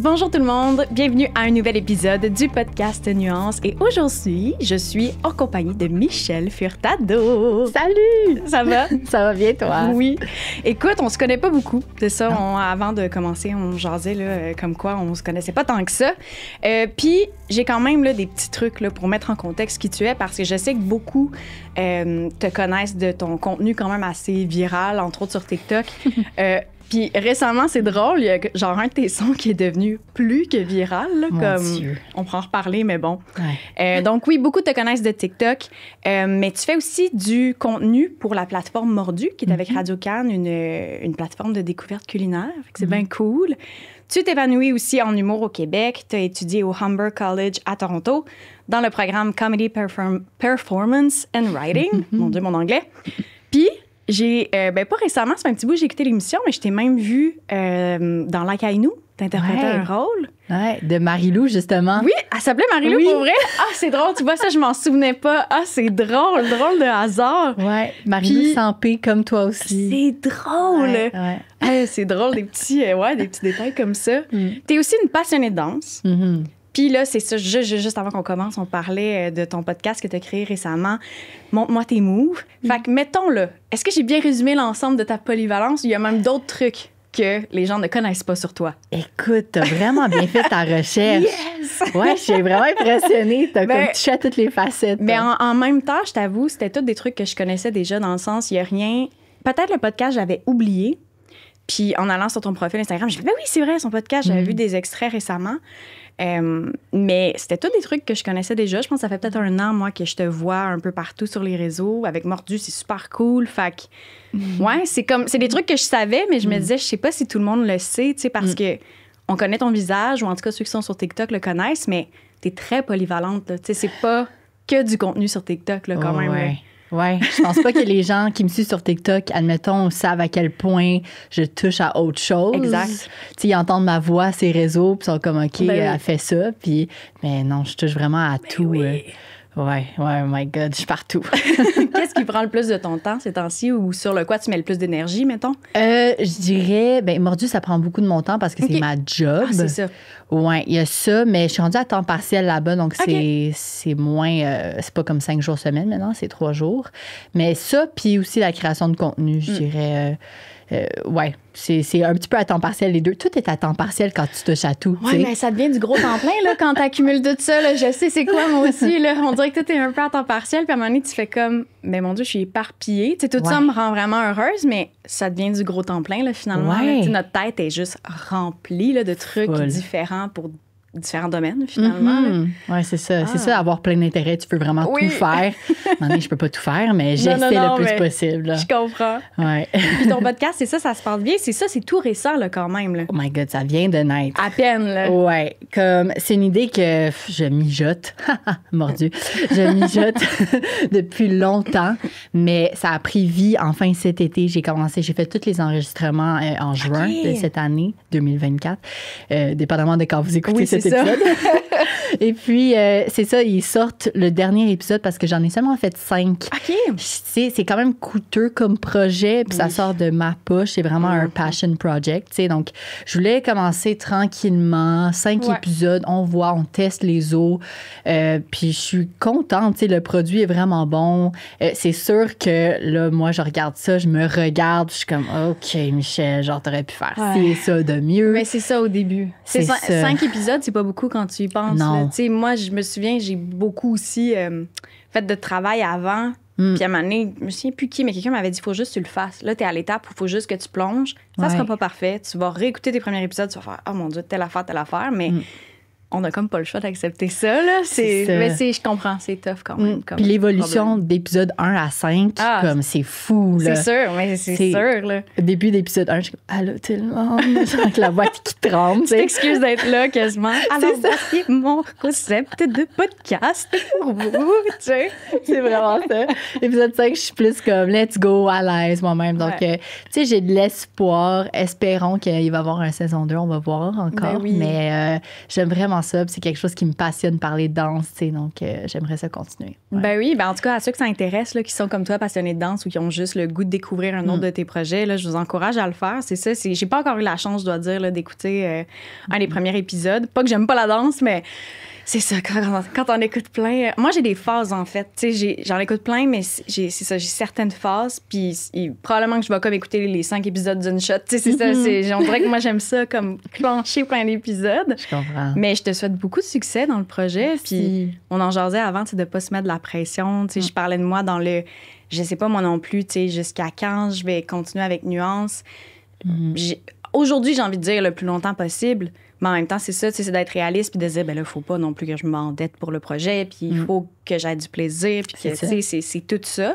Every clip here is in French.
Bonjour tout le monde, bienvenue à un nouvel épisode du podcast Nuance. Et aujourd'hui, je suis en compagnie de Michel Furtado. Salut! Ça va? Ça va bien, toi? Oui. Écoute, on se connaît pas beaucoup. C'est ça, avant de commencer, on jasait là, comme quoi on se connaissait pas tant que ça. Puis j'ai quand même là, des petits trucs là, pour mettre en contexte qui tu es, parce que je sais que beaucoup te connaissent de ton contenu quand même assez viral, entre autres sur TikTok. Puis récemment, c'est drôle, il y a genre un de tes sons qui est devenu plus que viral. Là, comme Dieu. On pourra en reparler, mais bon. Ouais. Donc oui, beaucoup te connaissent de TikTok, mais tu fais aussi du contenu pour la plateforme Mordu, qui est avec Radio-Can, une plateforme de découverte culinaire. Fait que c'est bien cool. Tu t'épanouis aussi en humour au Québec. Tu as étudié au Humber College à Toronto dans le programme Comedy Performance and Writing. Mon Dieu, mon anglais. Puis... pas récemment, c'est un petit bout, j'ai écouté l'émission, mais je t'ai même vu dans Like I Know, t'interprétais un rôle. Ouais, de Marie-Lou, justement. Oui, elle s'appelait Marie-Lou pour vrai. Ah, c'est drôle, tu vois, ça, je m'en souvenais pas. Ah, c'est drôle de hasard. Ouais, Marie-Lou Puis, sans P comme toi aussi. C'est drôle. Ouais. Ah, c'est drôle, des petits détails comme ça. T'es aussi une passionnée de danse. Puis là, c'est ça, juste avant qu'on commence, on parlait de ton podcast que tu as créé récemment, Montre-moi tes moves. Fait que, mettons là, est-ce que j'ai bien résumé l'ensemble de ta polyvalence ou il y a même d'autres trucs que les gens ne connaissent pas sur toi? Écoute, t'as vraiment bien fait ta recherche. Yes! Ouais, je suis vraiment impressionnée. T'as comme touché à toutes les facettes. Mais en même temps, je t'avoue, c'était tous des trucs que je connaissais déjà dans le sens, il n'y a rien... Peut-être le podcast, j'avais oublié. Puis en allant sur ton profil Instagram, j'ai fait, ben oui, c'est vrai, son podcast, j'avais vu des extraits récemment. Mais c'était tous des trucs que je connaissais déjà. Je pense que ça fait peut-être un an, moi, que je te vois un peu partout sur les réseaux. Avec Mordu, c'est super cool. Fait que, ouais, c'est des trucs que je savais, mais je me disais, je sais pas si tout le monde le sait, tu sais, parce que on connaît ton visage, ou en tout cas, ceux qui sont sur TikTok le connaissent, mais t'es très polyvalente, tu sais, c'est pas que du contenu sur TikTok, là, quand même. Ouais. Ouais, je pense pas que les gens qui me suivent sur TikTok, admettons, savent à quel point je touche à autre chose. Exact. Tu sais, ils entendent ma voix à ces réseaux, puis ils sont comme, OK, elle fait ça. Puis, mais non, je touche vraiment à tout. Oui. Ouais, oh my God, je suis partout. Qu'est-ce qui prend le plus de ton temps ces temps-ci ou sur le quoi tu mets le plus d'énergie, mettons? Je dirais, Mordu, ça prend beaucoup de mon temps parce que c'est ma job. Ah, c'est ça. Ouais, il y a ça, mais je suis rendue à temps partiel là-bas, donc c'est moins, c'est pas comme 5 jours semaine maintenant, c'est 3 jours. Mais ça, puis aussi la création de contenu, je dirais, ouais, c'est un petit peu à temps partiel les deux. Tout est à temps partiel quand tu touches à tout. Oui, mais ça devient du gros temps plein là, quand tu accumules tout ça. Là, je sais c'est quoi, moi aussi. Là, on dirait que tout est un peu à temps partiel. Puis à un moment donné, tu fais comme, mais mon Dieu, je suis éparpillée. Tu sais, tout ça me rend vraiment heureuse, mais ça devient du gros temps plein là, finalement. Ouais. Là, notre tête est juste remplie là, de trucs différents pour différents domaines, finalement. Oui, c'est ça. C'est ça, avoir plein d'intérêts. Tu veux vraiment tout faire. À un moment donné, je peux pas tout faire, mais j'essaie le plus possible. Là. Je comprends. Ouais. Puis ton podcast, c'est ça se passe bien. C'est tout récent, là, quand même. Là. Oh my God, ça vient de naître. À peine, là. Ouais. Comme, c'est une idée que je mijote. Mordu. Je mijote depuis longtemps, mais ça a pris vie enfin cet été. J'ai fait tous les enregistrements en juin de cette année, 2024, dépendamment de quand vous écoutez cet épisode. Et puis, c'est ça, ils sortent le dernier épisode parce que j'en ai seulement fait 5. OK. C'est quand même coûteux comme projet, puis ça sort de ma poche. C'est vraiment un passion project, tu sais. Donc, je voulais commencer tranquillement, 5 épisodes, on teste les eaux. Puis, je suis contente, tu sais, le produit est vraiment bon. C'est sûr que, là, moi, je regarde ça, je me regarde, je suis comme, OK, Michel, genre, t'aurais pu faire ça de mieux. Mais c'est ça au début. C'est 5 épisodes, c'est pas beaucoup quand tu y penses. Tu sais, moi, je me souviens, j'ai beaucoup aussi fait de travail avant. Puis à un moment donné, je me souviens plus qui, mais quelqu'un m'avait dit, il faut juste que tu le fasses. Là, t'es à l'étape où il faut juste que tu plonges. Ça sera pas parfait. Tu vas réécouter tes premiers épisodes, tu vas faire, oh mon Dieu, telle affaire. Mais on a comme pas le choix d'accepter ça, là. Mais je comprends, c'est tough quand même. Puis l'évolution d'épisode 1 à 5, comme c'est fou, là. C'est sûr, mais c'est sûr, là. Au début d'épisode 1, je suis comme, allô, tout le monde, avec la boîte qui tremble. Tu t'excuses d'être là quasiment. Alors, voici mon concept de podcast pour vous, tu sais. C'est vraiment ça. Épisode 5, je suis plus comme, let's go, à l'aise moi-même. Donc, tu sais, j'ai de l'espoir. Espérons qu'il va y avoir une saison 2, on va voir encore. Mais j'aime vraiment vraiment ça. Puis c'est quelque chose qui me passionne, parler de danse, tu sais. Donc, j'aimerais ça continuer. Ouais. Ben oui, ben en tout cas, à ceux que ça intéresse, là, qui sont comme toi passionnés de danse ou qui ont juste le goût de découvrir un autre de tes projets, là, je vous encourage à le faire. C'est ça. J'ai pas encore eu la chance, je dois dire, là, d'écouter un des premiers épisodes. Pas que j'aime pas la danse, mais c'est ça, quand on écoute plein. Moi, j'ai des phases, en fait. Tu sais, j'en écoute plein, mais c'est ça, j'ai certaines phases. Puis probablement que je vais comme écouter les 5 épisodes d'une shot. Tu sais, c'est ça. On dirait que moi, j'aime ça, comme plancher plein d'épisodes. Je comprends. Mais je te souhaite beaucoup de succès dans le projet. Puis on en jasait avant, tu sais, de pas se mettre de la pression. Tu sais, je parlais de moi dans le... Je sais pas, moi non plus, tu sais, jusqu'à quand je vais continuer avec nuance. Aujourd'hui, j'ai envie de dire le plus longtemps possible. Mais en même temps, c'est ça, c'est d'être réaliste puis de dire, ben là, il faut pas non plus que je m'endette pour le projet, puis il faut que j'aie du plaisir, puis que, tu sais, c'est tout ça.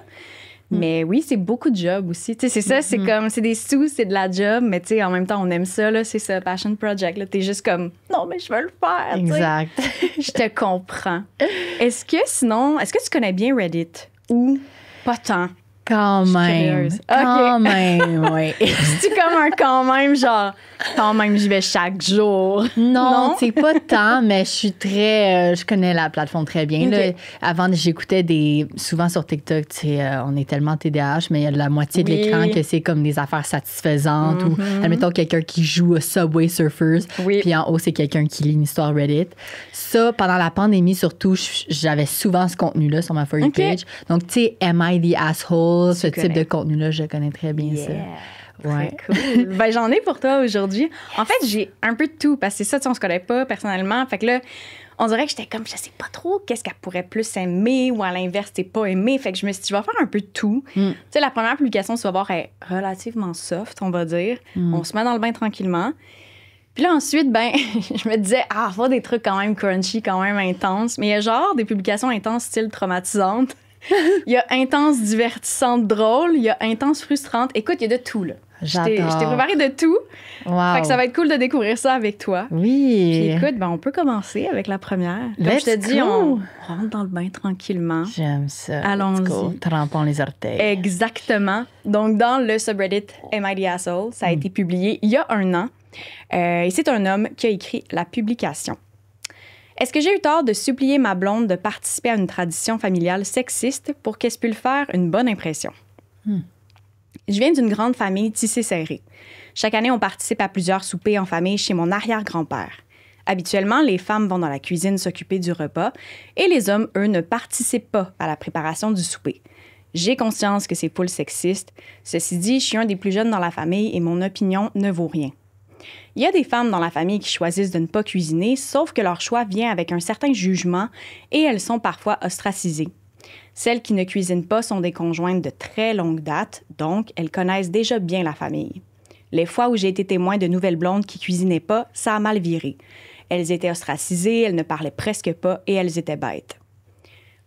Mais oui, c'est beaucoup de job aussi. Tu sais, c'est ça, c'est comme, c'est des sous, c'est de la job, mais tu sais, en même temps, on aime ça, là, c'est ça, passion project, là. T'es juste comme, non, mais je veux le faire, exact. Je te comprends. Est-ce que tu connais bien Reddit ou pas tant? Quand même. Quand même, oui. C'est comme un quand même, genre, quand même, j'y vais chaque jour. Non, c'est pas tant, mais je suis très. Je connais la plateforme très bien. Okay. Là, avant, j'écoutais souvent sur TikTok, tu sais, on est tellement TDAH, mais il y a la moitié de l'écran que c'est comme des affaires satisfaisantes ou, admettons, quelqu'un qui joue à Subway Surfers, puis en haut, c'est quelqu'un qui lit une histoire Reddit. Ça, pendant la pandémie, surtout, j'avais souvent ce contenu-là sur ma For You page. Donc, tu sais, Am I the Asshole? Ce type de contenu-là, je connais très bien ça. Ouais. Cool. Ben, j'en ai pour toi aujourd'hui. En fait, j'ai un peu de tout parce que c'est ça, tu sais, on se connaît pas personnellement. Fait que là, on dirait que j'étais comme, je sais pas trop qu'est-ce qu'elle pourrait plus aimer ou à l'inverse, t'es pas aimé. Fait que je me suis dit, je vais faire un peu de tout. Tu sais, la première publication, tu vas voir, est relativement soft, on va dire. On se met dans le bain tranquillement. Puis là, ensuite, ben, je me disais, faut des trucs quand même crunchy, quand même intenses. Mais il y a genre des publications intenses style traumatisantes. Il y a intense, divertissante, drôle. Il y a intense, frustrante. Écoute, il y a de tout, là. Je t'ai préparé de tout. Wow. Fait que ça va être cool de découvrir ça avec toi. Oui. Puis écoute, ben, on peut commencer avec la première. Comme je te dis, on rentre dans le bain tranquillement. J'aime ça. Allons-y. Trempons les orteils. Exactement. Donc, dans le subreddit Am I the Asshole, ça a été publié il y a 1 an. Et c'est un homme qui a écrit la publication. Est-ce que j'ai eu tort de supplier ma blonde de participer à une tradition familiale sexiste pour qu'elle puisse faire une bonne impression? Je viens d'une grande famille tissée serrée. Chaque année, on participe à plusieurs soupers en famille chez mon arrière-grand-père. Habituellement, les femmes vont dans la cuisine s'occuper du repas et les hommes, eux, ne participent pas à la préparation du souper. J'ai conscience que c'est full sexiste. Ceci dit, je suis un des plus jeunes dans la famille et mon opinion ne vaut rien. Il y a des femmes dans la famille qui choisissent de ne pas cuisiner, sauf que leur choix vient avec un certain jugement et elles sont parfois ostracisées. Celles qui ne cuisinent pas sont des conjointes de très longue date, donc elles connaissent déjà bien la famille. Les fois où j'ai été témoin de nouvelles blondes qui cuisinaient pas, ça a mal viré. Elles étaient ostracisées, elles ne parlaient presque pas et elles étaient bêtes.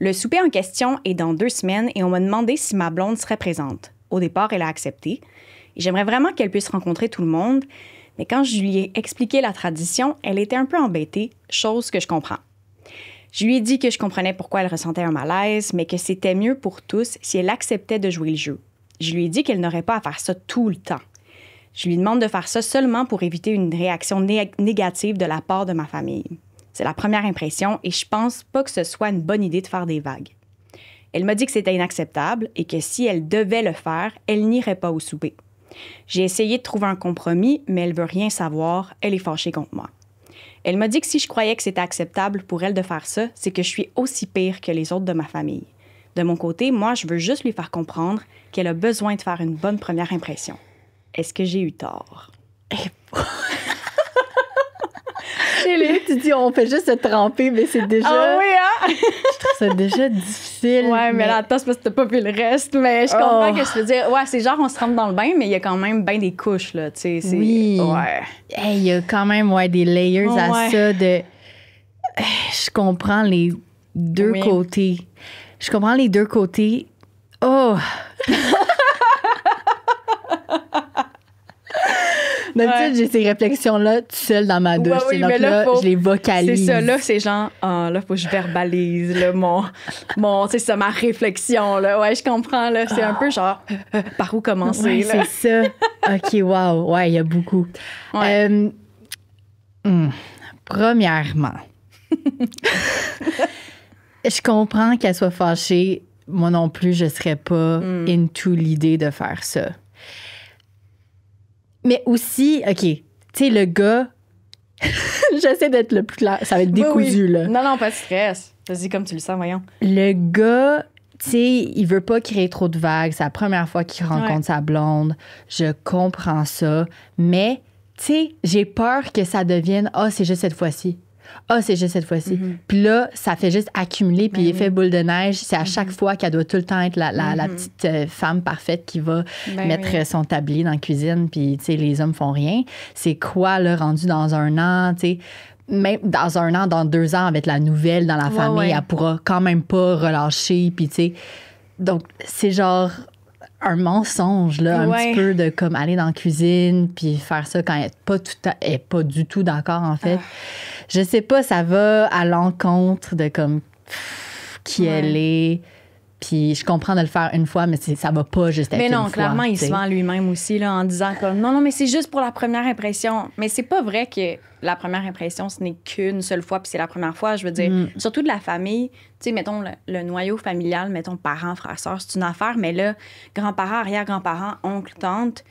Le souper en question est dans 2 semaines et on m'a demandé si ma blonde serait présente. Au départ, elle a accepté. Et j'aimerais vraiment qu'elle puisse rencontrer tout le monde. Mais quand je lui ai expliqué la tradition, elle était un peu embêtée, chose que je comprends. Je lui ai dit que je comprenais pourquoi elle ressentait un malaise, mais que c'était mieux pour tous si elle acceptait de jouer le jeu. Je lui ai dit qu'elle n'aurait pas à faire ça tout le temps. Je lui demande de faire ça seulement pour éviter une réaction négative de la part de ma famille. C'est la première impression et je pense pas que ce soit une bonne idée de faire des vagues. Elle m'a dit que c'était inacceptable et que si elle devait le faire, elle n'irait pas au souper. J'ai essayé de trouver un compromis, mais elle veut rien savoir. Elle est fâchée contre moi. Elle m'a dit que si je croyais que c'était acceptable pour elle de faire ça, c'est que je suis aussi pire que les autres de ma famille. De mon côté, moi, je veux juste lui faire comprendre qu'elle a besoin de faire une bonne première impression. Est-ce que j'ai eu tort? Tu dis, on fait juste se tremper, mais c'est déjà... Ah oui, hein? Je trouve ça déjà difficile. Ouais, mais là, attends, c'est parce que t'as pas vu le reste. Mais je comprends que je veux dire. Ouais, c'est genre, on se trempe dans le bain, mais il y a quand même bien des couches, là. Tu sais, oui. Ouais. Hey, il y a quand même des layers à ça de... Je comprends les deux côtés. Je comprends les deux côtés. Oh! D'habitude, j'ai ces réflexions-là toute seule dans ma douche. Oui, donc là, je les vocalise. C'est ça, là, c'est genre, là, faut que je verbalise là, c'est ça, ma réflexion, là. Ouais, je comprends, là. C'est un peu genre, par où commencer, ouais, là. C'est ça. OK, wow. Ouais, il y a beaucoup. Ouais. Premièrement, je comprends qu'elle soit fâchée. Moi non plus, je serais pas into l'idée de faire ça. Mais aussi, OK, tu sais, le gars, j'essaie d'être le plus clair, ça va être décousu, là. Non, pas de stress. Vas-y comme tu le sens, voyons. Le gars, tu sais, il veut pas créer trop de vagues. C'est la première fois qu'il rencontre sa blonde. Je comprends ça. Mais, tu sais, j'ai peur que ça devienne « Ah, c'est juste cette fois-ci. Ah, c'est juste cette fois-ci. Puis là, ça fait juste accumuler, puis l'effet boule de neige, c'est à chaque fois qu'elle doit tout le temps être la petite femme parfaite qui va mettre son tablier dans la cuisine, puis, tu sais, les hommes font rien. C'est quoi, là, rendu dans un an, tu sais... Même dans un an, dans 2 ans, avec la nouvelle dans la famille, elle pourra quand même pas relâcher. Puis, tu sais, donc, c'est genre un mensonge, là, un petit peu de comme aller dans la cuisine puis faire ça quand elle est pas du tout d'accord, en fait. Je sais pas, ça va à l'encontre de comme qui elle est. Puis je comprends de le faire une fois, mais ça va pas juste être une fois. Mais non, clairement, il se vend lui-même aussi là, en disant comme non, mais c'est juste pour la première impression. Mais c'est pas vrai que la première impression, ce n'est qu'une seule fois, puis c'est la première fois. Je veux dire, surtout de la famille, tu sais, mettons le noyau familial, mettons parents, frères, sœurs, c'est une affaire, mais là, grands-parents, arrière-grands-parents, oncles, tantes,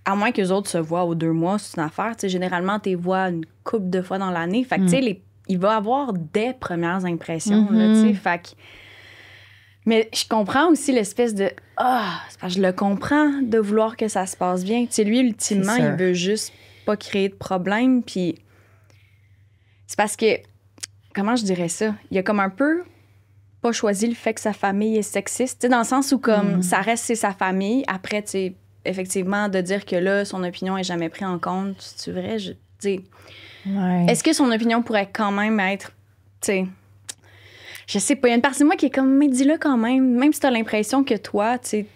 à moins qu'eux autres se voient aux 2 mois, c'est une affaire. Tu sais, généralement, tu les vois une couple de fois dans l'année. Fait que, tu sais, il va avoir des premières impressions, là, tu sais. Fait que. Mais je comprends aussi l'espèce de c'est parce que je le comprends de vouloir que ça se passe bien. Tu sais, lui, ultimement, il veut juste pas créer de problème. Puis c'est parce que, comment je dirais ça? Il a comme un peu pas choisi le fait que sa famille est sexiste. Tu sais, dans le sens où, comme, ça reste, c'est sa famille. Après, tu sais, effectivement, de dire que là, son opinion est jamais prise en compte, c'est vrai? Tu sais, est-ce que son opinion pourrait quand même être, tu sais... Je sais pas, il y a une partie de moi qui est comme, mais dis-le quand même si t'as l'impression que toi, tu sais,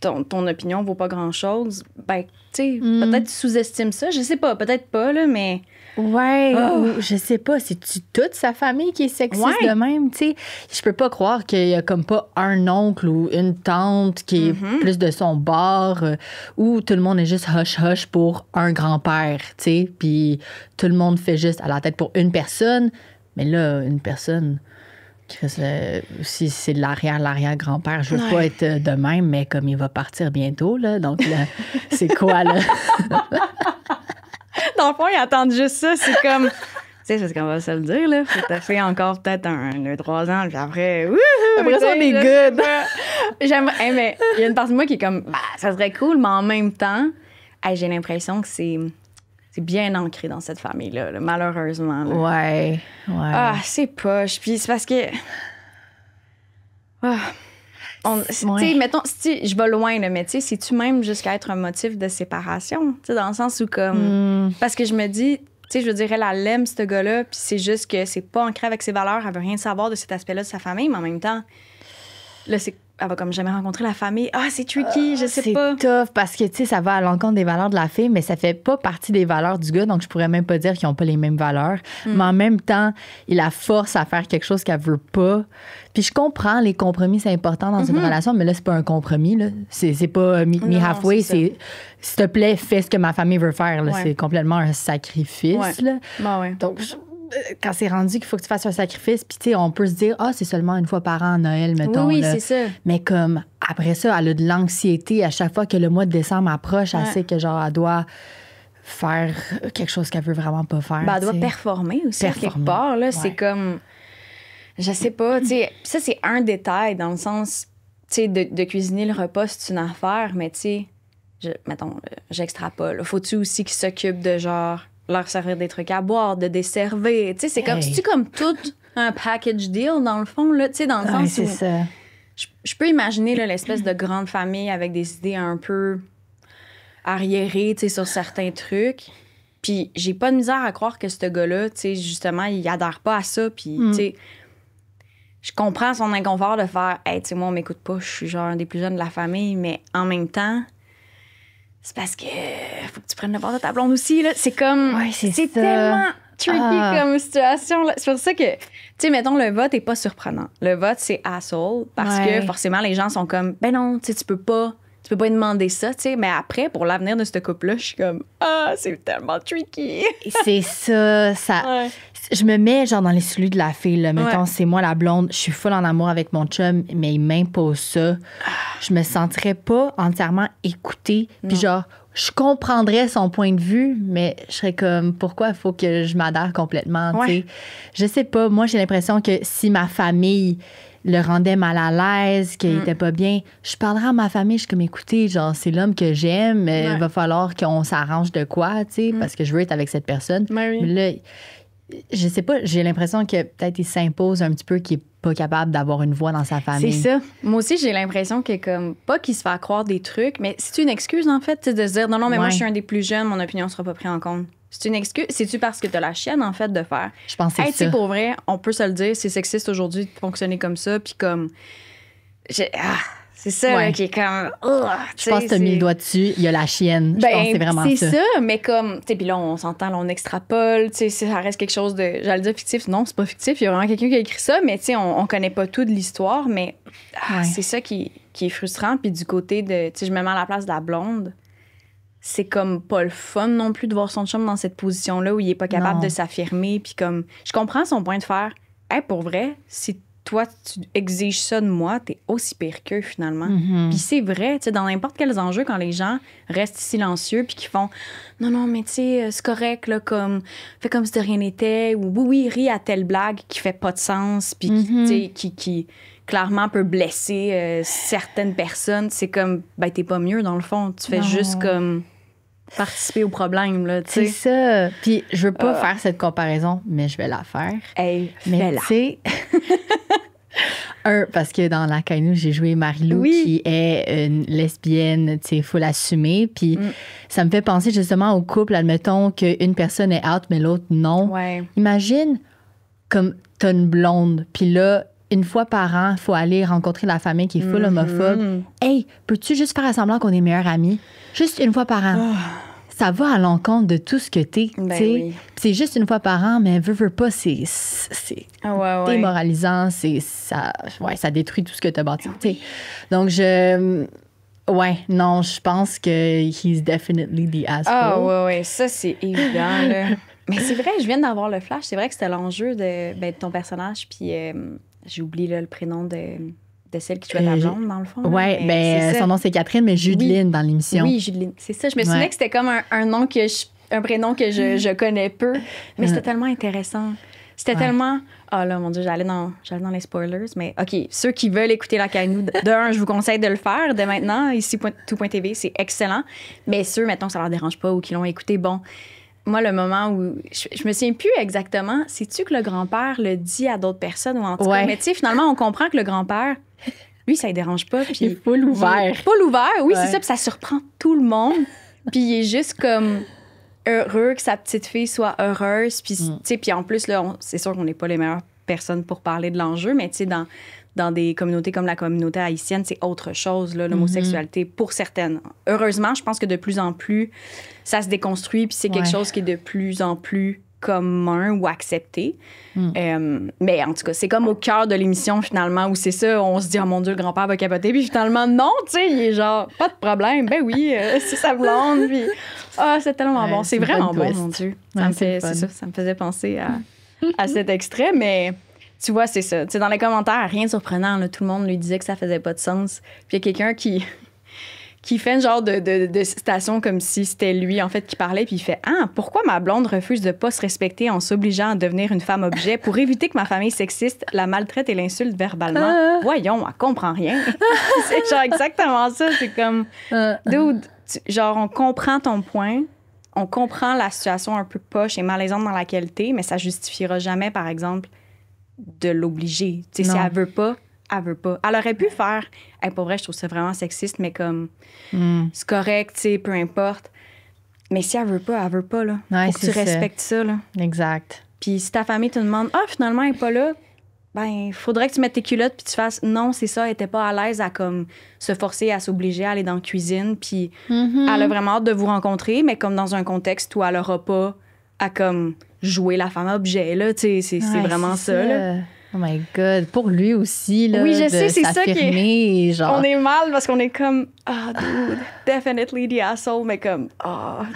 ton opinion vaut pas grand-chose, ben, tu sais, peut-être tu sous-estimes ça, je sais pas, peut-être pas, là, mais... Ouais, ou je sais pas, c'est-tu toute sa famille qui est sexiste de même, tu sais? Je peux pas croire qu'il y a comme pas un oncle ou une tante qui est plus de son bord, où tout le monde est juste hush-hush pour un grand-père, tu sais, puis tout le monde fait juste à la tête pour une personne, mais là, une personne... Si c'est de l'arrière-grand-père, je veux pas être de même, mais comme il va partir bientôt, là, donc là, c'est quoi, là? Dans le fond, ils attendent juste ça. C'est comme... Tu sais, c'est ce qu'on va se le dire, là. T'as fait encore peut-être 3 ans, puis après... Après ça, on est good! J'aimerais... mais il y a une partie de moi qui est comme... Bah, ça serait cool, mais en même temps, j'ai l'impression que c'est bien ancré dans cette famille-là, là, malheureusement. Là. Ouais. C'est poche. Puis c'est parce que... Tu sais, mettons, je vais loin, là, mais tu sais, c'est-tu même jusqu'à être un motif de séparation? Tu sais, dans le sens où, comme... Parce que je me dis... Tu sais, je veux dire, elle aime ce gars-là, puis c'est juste que c'est pas ancré avec ses valeurs. Elle veut rien savoir de cet aspect-là de sa famille, mais en même temps, là, elle va comme jamais rencontrer la famille. C'est tricky, je sais pas. C'est tough parce que, tu sais, ça va à l'encontre des valeurs de la fille, mais ça fait pas partie des valeurs du gars, donc je pourrais même pas dire qu'ils ont pas les mêmes valeurs. Mais en même temps, il la force à faire quelque chose qu'elle veut pas. Puis je comprends, les compromis, c'est important dans une relation, mais là, c'est pas un compromis, là. C'est pas me halfway, c'est s'il te plaît, fais ce que ma famille veut faire, là. C'est complètement un sacrifice, là. Donc, quand c'est rendu qu'il faut que tu fasses un sacrifice, puis tu sais, on peut se dire, c'est seulement une fois par an à Noël, mettons. Oui, là. c'est ça. Mais comme, après ça, elle a de l'anxiété à chaque fois que le mois de décembre approche, elle sait que, genre, elle doit faire quelque chose qu'elle veut vraiment pas faire. Elle doit performer aussi, quelque part, là. C'est comme, je sais pas, tu sais, ça, c'est un détail dans le sens, tu sais, de cuisiner le repas, c'est une affaire, mais tu sais, mettons, j'extrapole. Faut-tu aussi qu'ils s'occupent de, genre, leur servir des trucs à boire, de desservir. Tu sais, c'est comme, c'est-tu comme tout un package deal, dans le fond, là, tu sais, dans le sens c'est où... ça. Je peux imaginer, là, l'espèce de grande famille avec des idées un peu arriérées, tu sais, sur certains trucs. Puis j'ai pas de misère à croire que ce gars-là, tu sais, justement, il adhère pas à ça, puis, tu sais... Je comprends son inconfort de faire « Hey, tu sais, moi, on m'écoute pas, je suis genre un des plus jeunes de la famille, mais en même temps... » C'est parce que faut que tu prennes le bord de ta blonde aussi, là. C'est comme... c'est tellement tricky comme situation, là. C'est pour ça que, tu sais, mettons, le vote est pas surprenant. Le vote, c'est asshole parce que forcément, les gens sont comme, ben non, tu sais, tu peux pas tu peux pas lui demander ça, tu sais. Mais après, pour l'avenir de ce couple-là, je suis comme, c'est tellement tricky. C'est ça. Ouais. Je me mets genre dans les souliers de la fille, là. Mettons, c'est moi la blonde, je suis full en amour avec mon chum, mais il m'impose ça. Je me sentirais pas entièrement écoutée. Puis genre, je comprendrais son point de vue, mais je serais comme, pourquoi il faut que je m'adhère complètement, tu sais? Je sais pas. Moi, j'ai l'impression que si ma famille le rendait mal à l'aise, qu'il était pas bien, je parlerais à ma famille, je suis comme, écoutez, genre, c'est l'homme que j'aime, il va falloir qu'on s'arrange de quoi, tu sais, parce que je veux être avec cette personne. Oui. Mais là, je sais pas, j'ai l'impression que peut-être il s'impose un petit peu qu'il est pas capable d'avoir une voix dans sa famille. C'est ça. Moi aussi, j'ai l'impression que comme pas qu'il se fait croire des trucs, mais c'est une excuse en fait, de se dire non, mais moi je suis un des plus jeunes, mon opinion sera pas prise en compte. C'est une excuse. C'est-tu parce que t'as la chienne en fait de faire? Je pense que c'est ça. Pour vrai, on peut se le dire, c'est sexiste aujourd'hui de fonctionner comme ça, puis comme c'est ça qui est comme. Je pense que t'as mis le doigt dessus. Il y a la chienne. Je pense que c'est vraiment ça. C'est ça, mais comme. Tu sais, puis là, on s'entend, là, on extrapole. Tu sais, ça reste quelque chose de. J'allais dire fictif. Non, c'est pas fictif. Il y a vraiment quelqu'un qui a écrit ça, mais tu sais, on connaît pas tout de l'histoire. Mais c'est ça qui est frustrant. Puis du côté de. Tu sais, je me mets à la place de la blonde. C'est comme pas le fun non plus de voir son chum dans cette position-là où il est pas capable de s'affirmer. Puis comme. Je comprends son point de faire. Pour vrai, si toi, tu exiges ça de moi, t'es aussi pire qu'eux, finalement. Puis c'est vrai, tu sais, dans n'importe quels enjeux, quand les gens restent silencieux puis qu'ils font « Non, mais tu sais, c'est correct, là, comme... Fais comme si de rien n'était. » Ou « Oui, ris à telle blague qui fait pas de sens. » Puis, tu sais, qui clairement peut blesser certaines personnes. C'est comme, t'es pas mieux, dans le fond. Tu fais juste comme... participer au problème, là, tu sais. C'est ça. Puis je veux pas faire cette comparaison, mais je vais la faire. Mais tu sais... parce que dans La Caille-Noux, j'ai joué Marie-Lou, qui est une lesbienne, tu sais, faut l'assumer. Puis ça me fait penser justement au couple, admettons qu'une personne est out, mais l'autre non. Ouais. Imagine, comme t'as une blonde, puis là, une fois par an, il faut aller rencontrer la famille qui est full homophobe. Hey, peux-tu juste faire semblant qu'on est meilleurs amis? Juste une fois par an. Ça va à l'encontre de tout ce que t'es. C'est juste une fois par an, mais veux pas, c'est démoralisant. Ça détruit tout ce que t'as bâti. Donc, je pense que he's definitely the asshole. Ça, c'est évident, là. Mais c'est vrai, je viens d'avoir le flash. C'est vrai que c'était l'enjeu de ton personnage, puis j'ai oublié le prénom de celle qui jouait la blonde, dans le fond. Oui, son nom, c'est Catherine, mais Judeline dans l'émission. Oui, Judeline. C'est ça. Je me souvenais que c'était comme un nom un prénom que je connais peu, mais c'était tellement intéressant. C'était tellement... Ah là, mon Dieu, j'allais dans les spoilers, mais OK, ceux qui veulent écouter La Caille-Noux, je vous conseille de le faire dès maintenant, ici, tout.tv, c'est excellent. Mais ceux, mettons, que ça leur dérange pas ou qui l'ont écouté, bon... Moi, le moment où... Je me souviens plus exactement. Sais-tu que le grand-père le dit à d'autres personnes ou en tout cas? Mais tu sais, finalement, on comprend que le grand-père, lui, ça ne dérange pas. Puis il est full ouvert. Full ouvert, oui, c'est ça. Puis ça surprend tout le monde. Puis il est juste comme heureux que sa petite fille soit heureuse. Puis, tu sais, puis en plus, là, c'est sûr qu'on n'est pas les meilleures personnes pour parler de l'enjeu, mais tu sais, dans des communautés comme la communauté haïtienne, c'est autre chose, là, l'homosexualité, pour certaines. Heureusement, je pense que de plus en plus, ça se déconstruit, puis c'est quelque chose qui est de plus en plus commun ou accepté. Mais en tout cas, c'est comme au cœur de l'émission, finalement, où c'est ça, on se dit « Oh mon Dieu, le grand-père va capoter », puis finalement, non, tu sais, il est genre « Pas de problème, ben oui, c'est sa blonde », puis « c'est tellement bon ». C'est vraiment bon, mon Dieu. Ça me faisait penser à cet extrait, mais... Tu vois, c'est ça. Tu sais, dans les commentaires, rien de surprenant. Là, tout le monde lui disait que ça faisait pas de sens. Puis il y a quelqu'un qui fait une genre de citation comme si c'était lui, en fait, qui parlait. Puis il fait « Ah, pourquoi ma blonde refuse de pas se respecter en s'obligeant à devenir une femme objet pour éviter que ma famille sexiste la maltraite et l'insulte verbalement? Voyons, elle comprend rien. » C'est genre exactement ça. C'est comme « Dude, genre, on comprend ton point. On comprend la situation un peu poche et malaisante dans laquelle t'es, mais ça justifiera jamais, par exemple, de l'obliger. Tu sais, si elle veut pas, elle veut pas. Elle aurait pu faire... pour vrai, je trouve ça vraiment sexiste, mais comme... C'est correct, tu sais, peu importe. Mais si elle veut pas, là. Faut que tu respectes ça, là. Exact. Puis si ta famille te demande « Ah, finalement, elle est pas là », ben, faudrait que tu mettes tes culottes puis tu fasses « Non, c'est ça, elle était pas à l'aise à comme se forcer à s'obliger à aller dans la cuisine. » Puis elle a vraiment hâte de vous rencontrer, mais comme dans un contexte où elle aura pas à comme... jouer la femme objet, là, tu sais, c'est vraiment ça, là. Oh my God. Pour lui aussi, là, oui, je sais, c'est ça qui est... genre... On est mal parce qu'on est comme, dude, definitely the asshole, mais comme, tu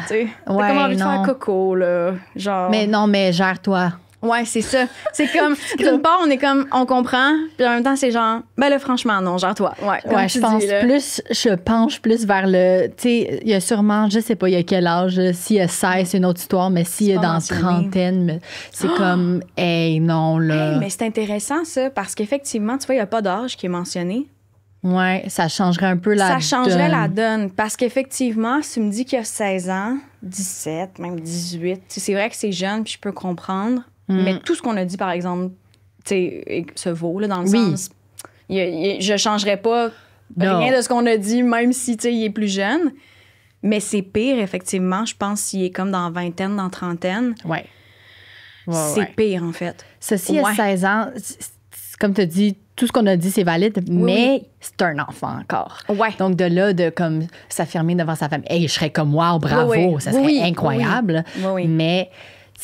sais, t'as comme envie de faire coco, là, genre... Mais non, mais gère-toi. Ouais, c'est ça. C'est comme, d'une part, on est comme, on comprend, puis en même temps, c'est genre, ben là, franchement, non, gère-toi. Ouais, je penche plus vers le, tu sais, il y a sûrement, je sais pas, il y a quel âge, s'il y a 16, c'est une autre histoire, mais s'il est dans trentaine, c'est comme, hey, non, là. Hey, mais c'est intéressant, ça, parce qu'effectivement, tu vois, il n'y a pas d'âge qui est mentionné. Ouais, ça changerait un peu la donne. Ça changerait la donne, parce qu'effectivement, si tu me dis qu'il y a 16 ans, 17, même 18, c'est vrai que c'est jeune, puis je peux comprendre. Mais tout ce qu'on a dit, par exemple, se vaut, là, dans le sens... je ne changerais pas rien de ce qu'on a dit, même si il est plus jeune. Mais c'est pire, effectivement, je pense, s'il est comme dans vingtaine, dans trentaine. Ouais. C'est pire, en fait. Ceci, à 16 ans, comme tu as dit, tout ce qu'on a dit, c'est valide, mais c'est un enfant encore. Ouais. Donc, de là, de comme s'affirmer devant sa famille, hey, je serais comme, wow, bravo, ça serait incroyable. Oui. Mais...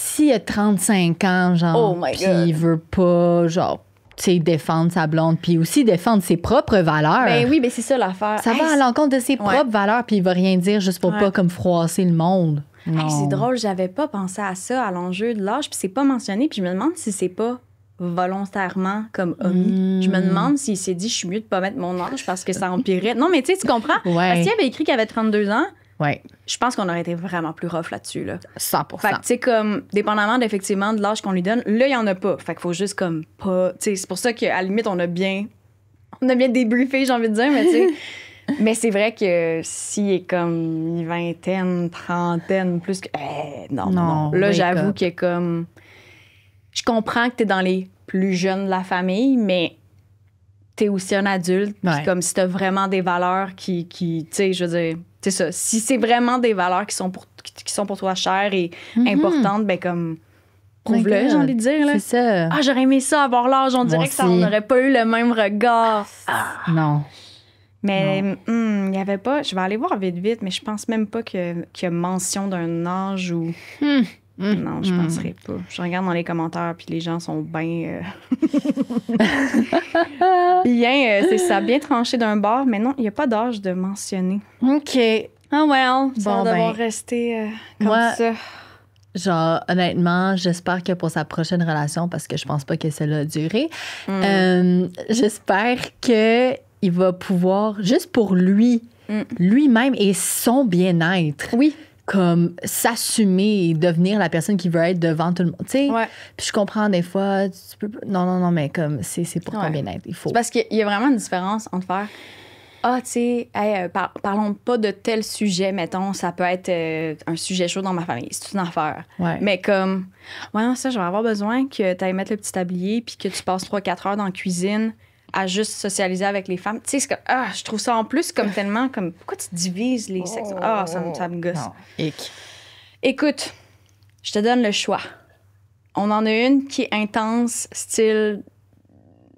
S'il a 35 ans, genre, puis il veut pas, genre, tu sais, défendre sa blonde, puis aussi défendre ses propres valeurs. Ben oui, mais c'est ça l'affaire. Ça va à l'encontre de ses propres valeurs, puis il va rien dire juste pour pas comme froisser le monde. Hey, c'est drôle, j'avais pas pensé à ça, à l'enjeu de l'âge, puis c'est pas mentionné, puis je me demande si c'est pas volontairement comme omis. Je me demande s'il s'est dit, je suis mieux de pas mettre mon âge parce que ça empirerait. Non, mais tu sais, tu comprends? Parce qu'il avait écrit qu'il avait 32 ans. Ouais. Je pense qu'on aurait été vraiment plus rough là-dessus. Là. 100%. Fait que, tu sais, comme, dépendamment effectivement de l'âge qu'on lui donne, là, il n'y en a pas. Fait qu'il faut juste, comme, pas. Tu sais, c'est pour ça qu'à la limite, on a bien débriefé, j'ai envie de dire, mais tu sais. Mais c'est vrai que s'il est comme vingtaine, trentaine, plus que. Non. Là, j'avoue que, comme. Je comprends que t'es dans les plus jeunes de la famille, mais t'es aussi un adulte. Puis, comme, si t'as vraiment des valeurs qui tu sais, je veux dire. C'est ça. Si c'est vraiment des valeurs qui sont pour toi chères et importantes, ben comme prouve-le, j'ai envie de dire. Là. C'est ça. J'aurais aimé ça avoir l'âge. On dirait que ça, on n'aurait pas eu le même regard. Non. Mais il n'y avait pas... Je vais aller voir vite, mais je pense même pas qu'il y a mention d'un âge ou... Non, je penserais pas. Je regarde dans les commentaires, puis les gens sont bien... c'est ça, bien tranché d'un bord, mais non, il n'y a pas d'âge de mentionner. OK. Ah well, ça va devoir rester comme ça. Genre, honnêtement, j'espère que pour sa prochaine relation, parce que je pense pas que celle-là a duré, j'espère qu'il va pouvoir, juste pour lui-même et son bien-être... Oui. Comme s'assumer et devenir la personne qui veut être devant tout le monde. Tu sais, puis je comprends des fois, tu peux... Non, mais comme c'est pour ton bien-être. Il faut. C'est parce qu'il y a vraiment une différence entre faire tu sais, parlons pas de tel sujet, mettons, ça peut être un sujet chaud dans ma famille, c'est une affaire. Mais comme, non, ça, je vais avoir besoin que tu ailles mettre le petit tablier puis que tu passes 3-4 heures dans la cuisine à juste socialiser avec les femmes. Tu sais, c'est que, je trouve ça en plus comme tellement comme, pourquoi tu divises les sexes? Ça me gosse. Écoute, je te donne le choix. On en a une qui est intense, style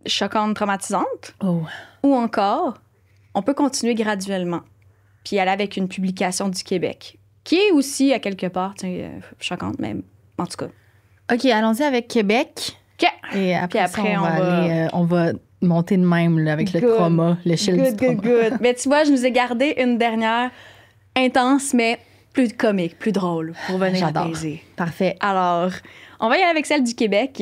choquante, traumatisante. Ou encore, on peut continuer graduellement. Puis aller avec une publication du Québec, qui est aussi, à quelque part, choquante, mais en tout cas. OK, allons-y avec Québec. OK. Et après on va monter de même là, avec le trauma, l'échelle du trauma. Good. Mais tu vois, je nous ai gardé une dernière intense, mais plus comique, plus drôle, pour venir apaiser. Parfait. Alors, on va y aller avec celle du Québec,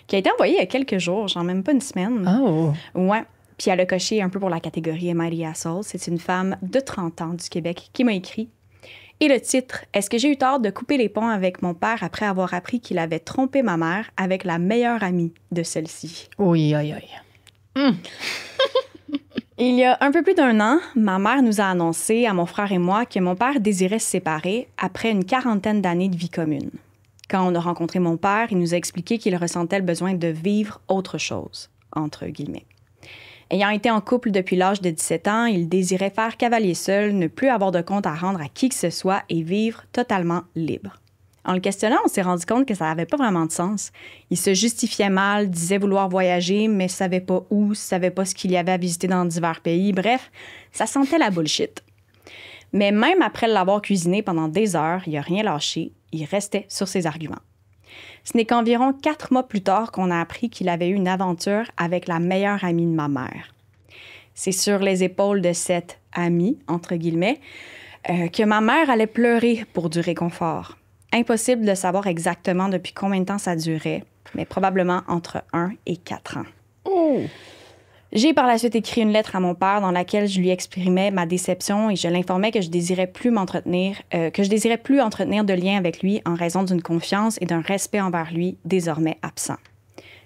qui a été envoyée il y a quelques jours, genre même pas une semaine. Ouais. Puis elle a coché un peu pour la catégorie Mighty Asshole. C'est une femme de 30 ans du Québec qui m'a écrit. Et le titre, « Est-ce que j'ai eu tort de couper les ponts avec mon père après avoir appris qu'il avait trompé ma mère avec la meilleure amie de celle-ci? » Oui. Il y a un peu plus d'1 an, ma mère nous a annoncé, à mon frère et moi, que mon père désirait se séparer après une 40aine d'années de vie commune. Quand on a rencontré mon père, il nous a expliqué qu'il ressentait le besoin de vivre autre chose, entre guillemets. Ayant été en couple depuis l'âge de 17 ans, il désirait faire cavalier seul, ne plus avoir de compte à rendre à qui que ce soit et vivre totalement libre. En le questionnant, on s'est rendu compte que ça n'avait pas vraiment de sens. Il se justifiait mal, disait vouloir voyager, mais ne savait pas où, savait pas ce qu'il y avait à visiter dans divers pays. Bref, ça sentait la bullshit. Mais même après l'avoir cuisiné pendant des heures, il n'a rien lâché. Il restait sur ses arguments. Ce n'est qu'environ 4 mois plus tard qu'on a appris qu'il avait eu une aventure avec la meilleure amie de ma mère. C'est sur les épaules de cette amie, entre guillemets, que ma mère allait pleurer pour du réconfort. Impossible de savoir exactement depuis combien de temps ça durait, mais probablement entre 1 et 4 ans. Oh! J'ai par la suite écrit une lettre à mon père dans laquelle je lui exprimais ma déception et je l'informais que je désirais plus entretenir de lien avec lui en raison d'une confiance et d'un respect envers lui désormais absent.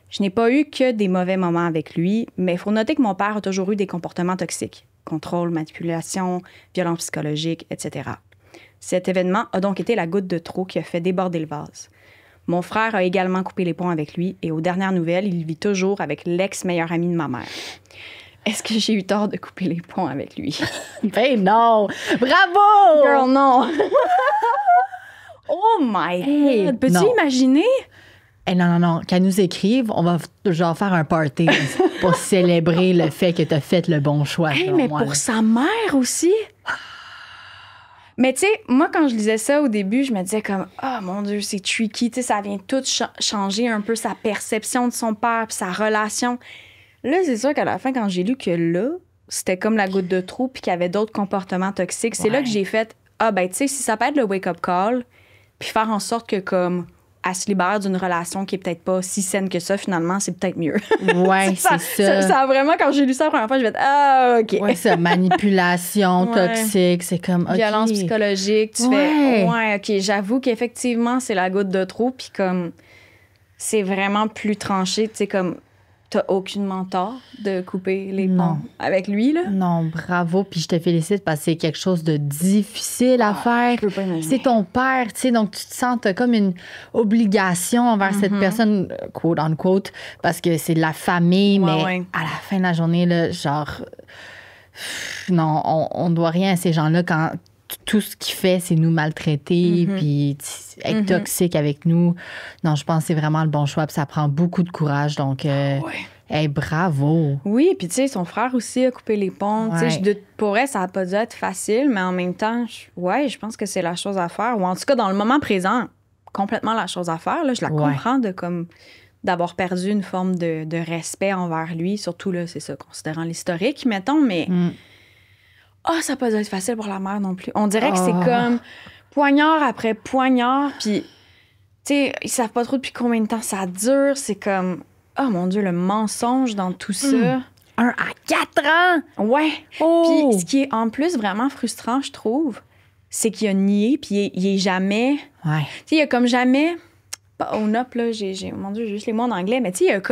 Je n'ai pas eu que des mauvais moments avec lui, mais il faut noter que mon père a toujours eu des comportements toxiques. Contrôle, manipulation, violence psychologique, etc. Cet événement a donc été la goutte de trop qui a fait déborder le vase. Mon frère a également coupé les ponts avec lui et aux dernières nouvelles, il vit toujours avec l'ex-meilleur ami de ma mère. Est-ce que j'ai eu tort de couper les ponts avec lui? Ben non! Bravo! Girl, non! Oh my God! Peux-tu imaginer? Non. Qu'elle nous écrive, on va genre faire un party pour célébrer le fait que tu as fait le bon choix. Mais pour sa mère aussi? Mais tu sais, moi, quand je lisais ça au début, je me disais comme « Oh mon Dieu, c'est tricky. » Tu sais, ça vient tout changer un peu sa perception de son père puis sa relation. Là, c'est sûr qu'à la fin, quand j'ai lu que là, c'était comme la goutte de trop puis qu'il y avait d'autres comportements toxiques, c'est là que j'ai fait « Ah, ben tu sais, si ça peut être le wake-up call puis faire en sorte que comme elle se libère d'une relation qui est peut-être pas si saine que ça, finalement, c'est peut-être mieux. » Ouais, c'est ça. Ça a vraiment, quand j'ai lu ça la première fois, je vais être « Ah, OK. » Ouais, ça, manipulation toxique, c'est comme, OK. Violence psychologique, tu fais « Ouais, OK, j'avoue qu'effectivement, c'est la goutte de trop. » Puis comme, c'est vraiment plus tranché, tu sais, comme, t'as aucunement tort de couper les ponts avec lui, là. Non, bravo. Puis je te félicite parce que c'est quelque chose de difficile à faire. Je peux pas imaginer. C'est ton père, tu sais, donc tu te sens comme une obligation envers cette personne, quote unquote, parce que c'est de la famille, mais à la fin de la journée, là, genre, non, on doit rien à ces gens-là quand tout ce qu'il fait, c'est nous maltraiter, puis être toxique avec nous. Non, je pense que c'est vraiment le bon choix, puis ça prend beaucoup de courage, donc... Hey, bravo! Oui, puis tu sais, son frère aussi a coupé les ponts. Tu sais, pour elle, ça n'a pas dû être facile, mais en même temps, je pense que c'est la chose à faire. Ou en tout cas, dans le moment présent, complètement la chose à faire. Là, je la comprends d'avoir perdu une forme de respect envers lui. Surtout, là, c'est ça, considérant l'historique, mettons, mais... ça n'a pas dû être facile pour la mère non plus. On dirait que c'est comme poignard après poignard, puis, tu sais, ils savent pas trop depuis combien de temps ça dure. C'est comme... Oh mon Dieu, le mensonge dans tout ça. 1 à 4 ans! Ouais. Puis ce qui est en plus vraiment frustrant, je trouve, c'est qu'il a nié, puis il est jamais... Ouais. Tu sais, il a comme jamais... Pas own up, là, mon Dieu, j'ai juste les mots en anglais, mais tu sais,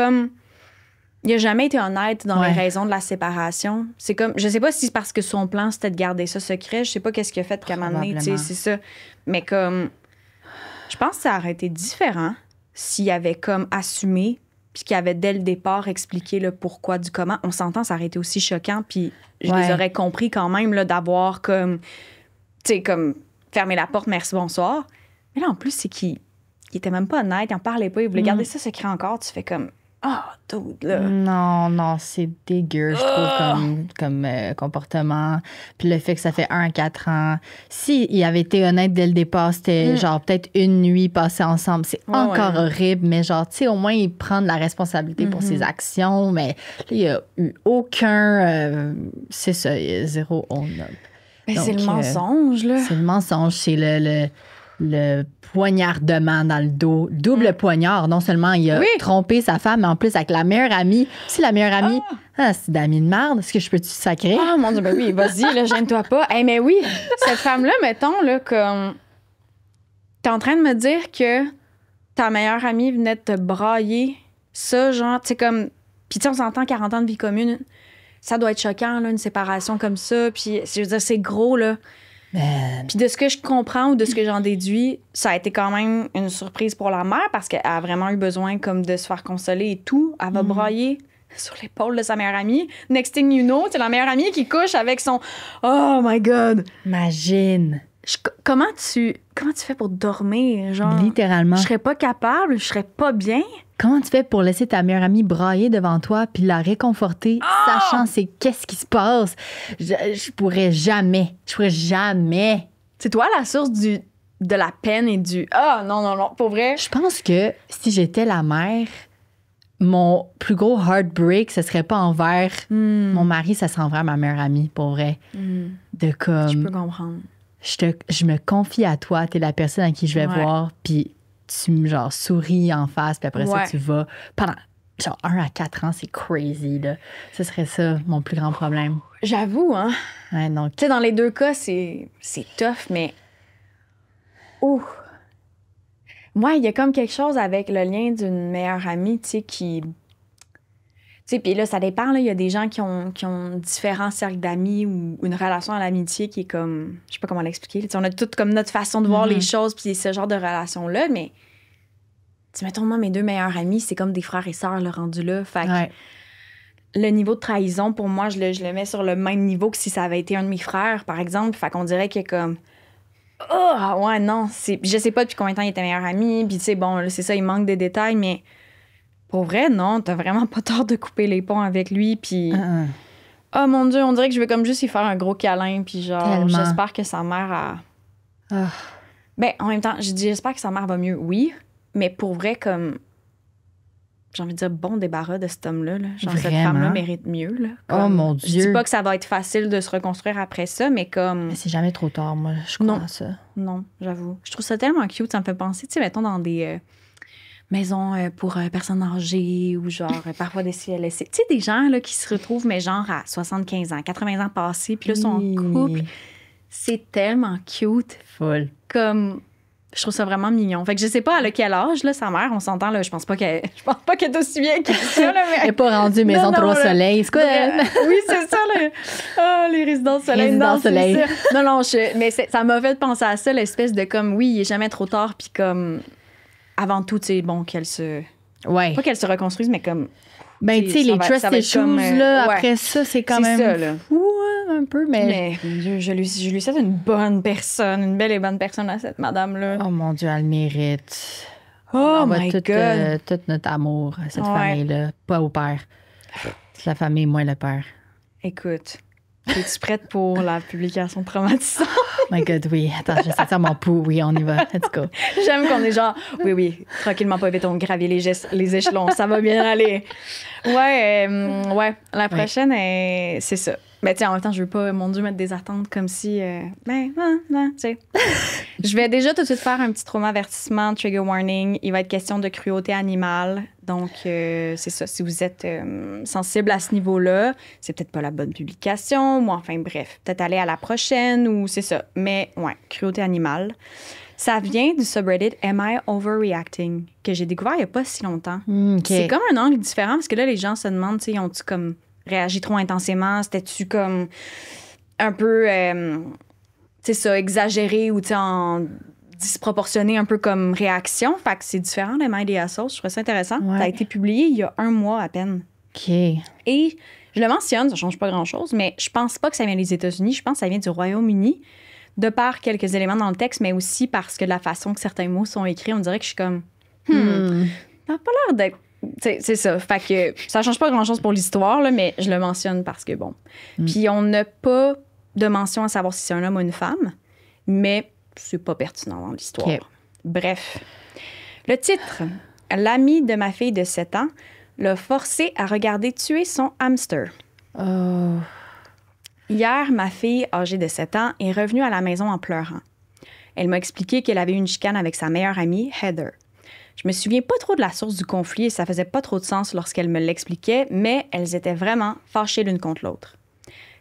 il a jamais été honnête dans les raisons de la séparation. C'est comme... Je sais pas si c'est parce que son plan, c'était de garder ça secret. Je sais pas qu'est-ce qu'il a fait qu'à un moment donné, tu sais, c'est ça. Mais comme... Je pense que ça aurait été différent s'il avait comme assumé puis qui avait dès le départ expliqué le pourquoi du comment. On s'entend, ça aurait été aussi choquant, puis je les aurais compris quand même là, d'avoir comme, tu sais, comme fermé la porte, merci, bonsoir. Mais là, en plus, c'est qu'il était même pas honnête, il en parlait pas, il voulait garder ça secret encore. Tu fais comme, dude, là. Non, c'est dégueu, je trouve, comme comportement. Puis le fait que ça fait 1 à 4 ans. S'il avait été honnête dès le départ, c'était genre peut-être une nuit passée ensemble. C'est encore horrible, mais genre, tu sais, au moins, il prend de la responsabilité pour ses actions. Mais là, il n'y a eu aucun... c'est ça, il y a zéro on-up. C'est le mensonge, là. C'est le mensonge, c'est le poignardement dans le dos. Double poignard. Non seulement il a trompé sa femme, mais en plus avec la meilleure amie. Si la meilleure amie, c'est d'amie de merde, est-ce que je peux-tu sacrer? Ah, mon Dieu, ben oui, vas-y, là, gêne-toi pas. Hey, mais oui, cette femme-là, mettons, là, comme... T'es en train de me dire que ta meilleure amie venait de te brailler ça, genre, tu sais, comme... Puis tu sais, on s'entend 40 ans de vie commune. Ça doit être choquant, là, une séparation comme ça. Puis, je veux dire, c'est gros, là. Puis de ce que je comprends ou de ce que j'en déduis, ça a été quand même une surprise pour la mère parce qu'elle a vraiment eu besoin comme de se faire consoler et tout. Elle va brailler sur l'épaule de sa meilleure amie. Next thing you know, c'est la meilleure amie qui couche avec son... Oh my God! Imagine! Comment tu fais pour dormir? Genre, littéralement. Je serais pas capable, je serais pas bien. Comment tu fais pour laisser ta meilleure amie brailler devant toi puis la réconforter, sachant c'est qu'est-ce qui se passe? Je pourrais jamais. C'est toi la source de la peine et du « Ah, non, non, non, pour vrai. » Je pense que si j'étais la mère, mon plus gros heartbreak, ce serait pas envers mon mari, ça serait envers ma meilleure amie, pour vrai. De comme... Je peux comprendre. Je me confie à toi, t'es la personne à qui je vais voir, puis tu me genre souris en face, puis après ça, tu vas. Pendant genre 1 à 4 ans, c'est crazy, là. Ce serait ça, mon plus grand problème. J'avoue, hein. Ouais, donc... Tu sais, dans les deux cas, c'est tough, mais... Ouh! Moi, il y a comme quelque chose avec le lien d'une meilleure amie, tu sais, qui... Tu sais, puis là, ça dépend, là. Il y a des gens qui ont différents cercles d'amis ou une relation à l'amitié qui est comme... Je sais pas comment l'expliquer. Tu sais, on a toutes comme notre façon de voir les choses, puis ce genre de relation-là, mais... Tu sais, mettons, moi, mes 2 meilleurs amis, c'est comme des frères et sœurs, le rendu là. Fait que le niveau de trahison, pour moi, je le mets sur le même niveau que si ça avait été un de mes frères, par exemple. Fait qu'on dirait que comme... Oh, ouais, non. Je sais pas depuis combien de temps il était meilleur ami. Puis, tu sais, bon, là, c'est ça, il manque de détails, mais pour vrai, non, t'as vraiment pas tort de couper les ponts avec lui. Puis, oh mon Dieu, on dirait que je veux comme juste lui faire un gros câlin. Puis, genre, j'espère que sa mère a. Ben, en même temps, je dis, j'espère que sa mère va mieux, oui, mais pour vrai, comme. J'ai envie de dire bon débarras de cet homme-là. Là. Genre, cette femme-là mérite mieux. Là. Comme, oh mon Dieu. Je dis pas que ça va être facile de se reconstruire après ça, mais comme. Mais c'est jamais trop tard, moi, je crois à ça. Non, j'avoue. Je trouve ça tellement cute. Ça me fait penser, tu sais, mettons, dans des maisons pour personnes âgées ou genre parfois des CLSC. Tu sais, des gens là, qui se retrouvent, mais genre à 75 ans, 80 ans passés, puis là, sont en couple. C'est tellement cute. Full. Comme. Je trouve ça vraiment mignon. Fait que je sais pas à quel âge, là, sa mère, on s'entend, là, je pense pas qu'elle est aussi bien que ça, là, mais... Elle n'est pas rendue maison Trois Soleils. C'est quoi, oui, c'est ça, là. Oh, les résidences soleil. Résidence soleil. Ça. Non, mais ça m'a fait penser à ça, l'espèce de comme, oui, il est jamais trop tard, puis comme, avant tout, tu sais, bon, qu'elle se... Ouais. Pas qu'elle se reconstruise, mais comme... Ben, tu sais, les trust issues, comme, là, après ça, c'est quand même ça, là. fou, un peu, mais je lui souhaite une bonne personne, une belle et bonne personne à cette madame-là. Oh mon Dieu, elle le mérite. Oh my God! Tout notre amour à cette famille-là, pas au père. C'est la famille, moins le père. Écoute, es-tu prête pour la publication traumatisante? Oh my God, oui. Attends, je vais sortir mon pouls. Oui, on y va. Let's go. J'aime qu'on est genre, oui, tranquillement, pas vite, on gravit les échelons. Ça va bien aller. Ouais, la prochaine, c'est ça. Mais tiens, en même temps, je veux pas, mon Dieu, mettre des attentes comme si... tu sais. Je vais déjà tout de suite faire un petit trauma avertissement, trigger warning. Il va être question de cruauté animale. Donc, c'est ça. Si vous êtes sensible à ce niveau-là, c'est peut-être pas la bonne publication. Ou enfin, bref, peut-être aller à la prochaine ou c'est ça. Mais, ouais, cruauté animale. Ça vient du subreddit Am I Overreacting? Que j'ai découvert il n'y a pas si longtemps. C'est comme un angle différent parce que là, les gens se demandent, tu sais, ont-tu comme réagi trop intensément? C'était-tu comme un peu, tu sais, ça, exagéré ou, tu sais, en disproportionné un peu comme réaction? Fait que c'est différent de My Day à Sauce. Je trouve ça intéressant. Ouais. Ça a été publié il y a 1 mois à peine. OK. Et je le mentionne, ça change pas grand-chose, mais je pense pas que ça vient des États-Unis. Je pense que ça vient du Royaume-Uni. De par quelques éléments dans le texte, mais aussi parce que de la façon que certains mots sont écrits, on dirait que je suis comme, ça n'a pas l'air d'être... C'est ça. Fait que ça change pas grand-chose pour l'histoire, là, mais je le mentionne parce que, bon. Puis on n'a pas de mention à savoir si c'est un homme ou une femme, mais c'est pas pertinent dans l'histoire. Okay. Bref. Le titre. L'ami de ma fille de 7 ans l'a forcé à regarder tuer son hamster. Oh... Hier, ma fille, âgée de 7 ans, est revenue à la maison en pleurant. Elle m'a expliqué qu'elle avait eu une chicane avec sa meilleure amie, Heather. Je me souviens pas trop de la source du conflit et ça faisait pas trop de sens lorsqu'elle me l'expliquait, mais elles étaient vraiment fâchées l'une contre l'autre.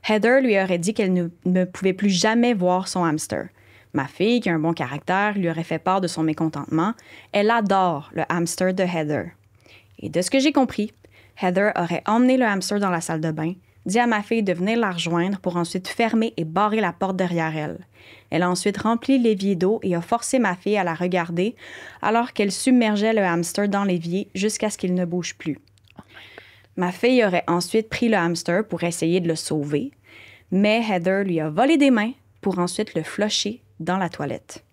Heather lui aurait dit qu'elle ne pouvait plus jamais voir son hamster. Ma fille, qui a un bon caractère, lui aurait fait part de son mécontentement. Elle adore le hamster de Heather. Et de ce que j'ai compris, Heather aurait emmené le hamster dans la salle de bain, dit à ma fille de venir la rejoindre pour ensuite fermer et barrer la porte derrière elle. Elle a ensuite rempli l'évier d'eau et a forcé ma fille à la regarder alors qu'elle submergeait le hamster dans l'évier jusqu'à ce qu'il ne bouge plus. Ma fille aurait ensuite pris le hamster pour essayer de le sauver, mais Heather lui a volé des mains pour ensuite le flusher dans la toilette.